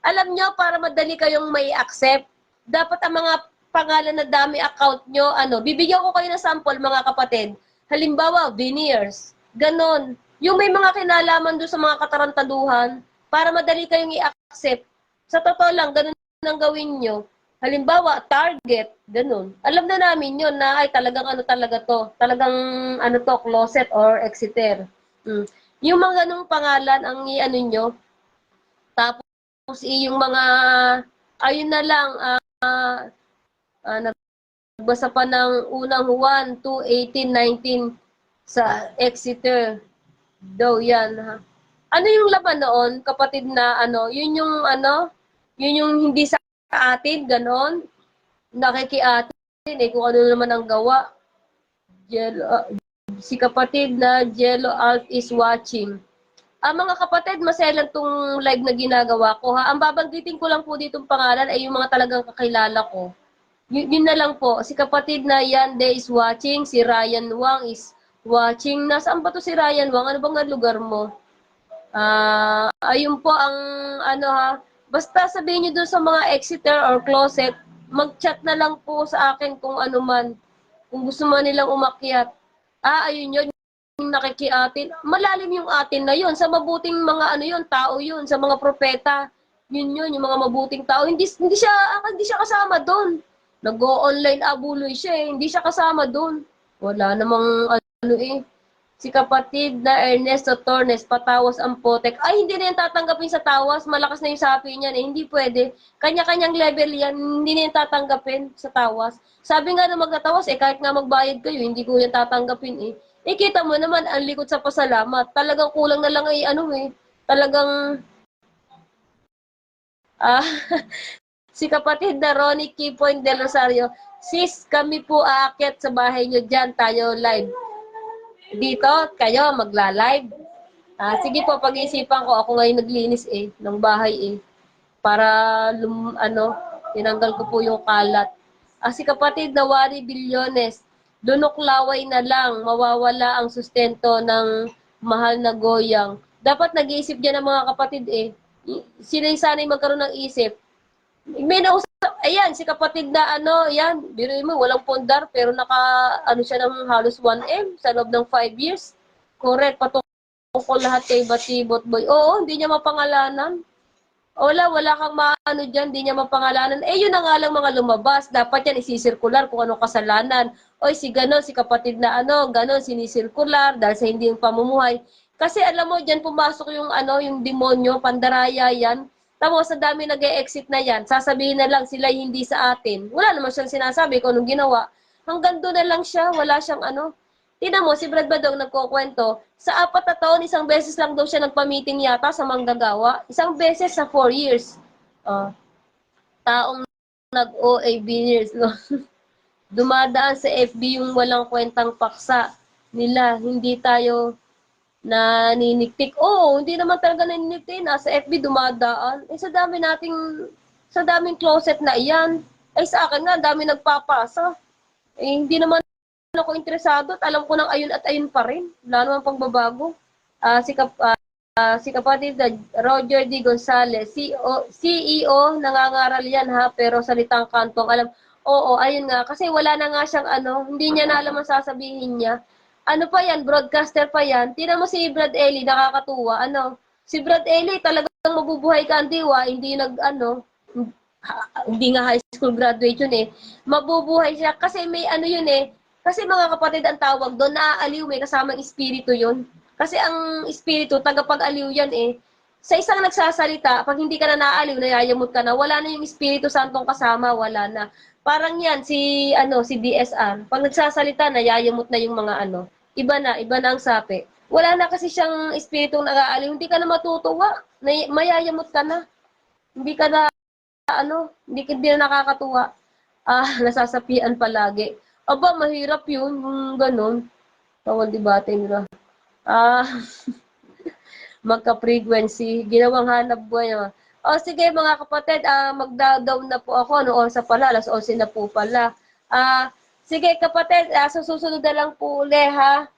Alam nyo, para madali kayong may accept, dapat ang mga pangalan na dami account nyo, bibigyan ko kayo ng sample mga kapatid. Halimbawa, veneers, ganon. Yung may mga kinalaman doon sa mga katarantaduhan, para madali kayong i-accept. Sa totoo lang, ganon ang gawin nyo. Halimbawa, target, ganun. Alam na namin yun na ay talagang talaga to. Talagang closet or exiter. Yung mga ganung pangalan ang i-ano nyo. Tapos yung mga, ayun na lang, nagbasa pa ng unang 1, 2, 18, 19 sa exiter. Daw yan. Ha? Ano yung laman noon, kapatid na yun yung yun yung hindi sa atin, ganon. Nakikiatin kung ano naman ang gawa. Si kapatid na Jello Alt is watching. Mga kapatid, maselan tong live na ginagawa ko ha. Ang babanggitin ko lang po ditong pangalan ay yung mga talagang kakilala ko. Yun na lang po. Si kapatid na Yande is watching. Si Ryan Wang is watching. Nasaan ba to si Ryan Wang? Ano bang lugar mo? Ayun po ang basta sabihin nyo doon sa mga exiter or closet, mag-chat na lang po sa akin kung ano man. Kung gusto man nilang umakyat. Ayun yun, yung nakikiatin. Malalim yung atin na yun. Sa mabuting mga tao yun. Sa mga propeta. Yun, yung mga mabuting tao. Hindi siya kasama doon. Nag-o-online abuloy siya eh. Hindi siya kasama doon. Wala namang Si kapatid na Ernesto Tornes, patawas ang potek. Ay, hindi na yan tatanggapin sa tawas. Malakas na yung sapi niyan eh. Hindi pwede. Kanya-kanyang level yan. Hindi na yan tatanggapin sa tawas. Sabi nga na magtatawas kahit nga magbayad kayo, hindi ko yan tatanggapin eh. Kita mo naman, ang likod sa pasalamat. Talagang kulang na lang Talagang, si kapatid na Ronnie Keypoint del Rosario, sis, kami po aakyat sa bahay nyo dyan. Tayo live. Dito, kayo magla-live. Sige po, pag-iisipan ko. Ako ngayon naglinis ng bahay para, tinanggal ko po yung kalat. Si kapatid na Wari Bilyones, lunok laway na lang, mawawala ang sustento ng mahal na goyang. Dapat nag-iisip dyan ng mga kapatid Sila sana'y magkaroon ng isip. May nausap, ayan, si kapatid na yan, biruin mo, walang pondar, pero siya ng halos 1M sa loob ng 5 years. Correct, patungkol lahat kay Batibot Boy. Oo, hindi niya mapangalanan. Wala kang dyan, hindi niya mapangalanan. Yun na nga lang mga lumabas. Dapat yan isisirkular kung anong kasalanan. Si kapatid na ganon, sinisirkular dahil sa hindi yung pamumuhay. Kasi alam mo, dyan pumasok yung yung demonyo, pandaraya yan. Tapos sa dami nag-e-exit na yan, sasabihin na lang sila hindi sa atin. Wala naman siyang sinasabi kung anong ginawa. Hanggang doon na lang siya, wala siyang Tingnan mo, si Brad Badong nagkukwento, sa 4 na taon, isang beses lang daw siya nagpa-meeting yata sa manggagawa. Isang beses sa 4 years. Taong nag-OAB years, no? Dumadaan sa FB yung walang kwentang paksa nila. Hindi tayo niniktik. Hindi naman talaga niniktik. Sa FB dumadaan. Sa daming closet na iyan. Sa akin nga, dami nagpapasa. Hindi naman ako interesado at alam ko nang ayun at ayun pa rin. Wala naman pagbabago. Si kapatid na Roger D. Gonzales, CEO, nangangaral yan ha, pero salitang kantong alam. Ayun nga, kasi wala na nga siyang hindi niya na alam ang sasabihin niya. Pa yan, broadcaster pa yan. Tingnan mo si Brad Eli, nakakatuwa. Si Brad Eli talagang mabubuhay ka ang diwa, hindi hindi nga high school graduate yun Mabubuhay siya kasi may kasi mga kapatid ang tawag doon, naaaliw, may kasamang espiritu yun. Kasi ang espiritu, tagapag-aliw yan sa isang nagsasalita, pag hindi ka na naaaliw, nayayamot ka na, wala na yung Espiritu Santong kasama, wala na. Parang yan, si DSR, pag nagsasalita, nayayamot na yung mga iba na ang sapi. Wala na kasi siyang Espiritong nag-aaliw, hindi ka na matutuwa, mayayamot ka na. Hindi ka na, hindi na nakakatuwa. Nasasapian palagi. Aba, mahirap yun, yung ganun. Tawal debate nila. Magka-frequency, ginawang hanap buhay naman. O sige mga kapatid, magda-down na po ako. Ano oras na pala? 11:00 na po pala. Sige kapatid, sa susunod na lang po uli ha.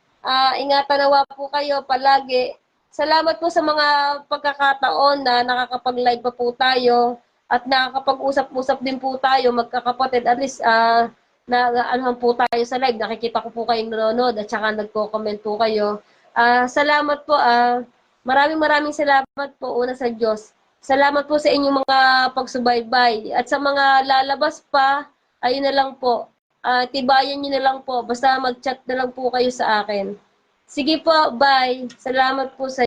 Ingatan nawa po kayo palagi. Salamat po sa mga pagkakataon na nakakapag-live pa po tayo at nakakapag-usap-usap din po tayo magkakapatid. At least po tayo sa live. Nakikita ko po kayong nanonood at saka nagko-comment po kayo. Salamat po. Maraming salamat po una sa Diyos. Salamat po sa inyong mga pagsubaybay. At sa mga lalabas pa, ayun na lang po. Tibayan nyo na lang po. Basta mag-chat na lang po kayo sa akin. Sige po, bye. Salamat po sa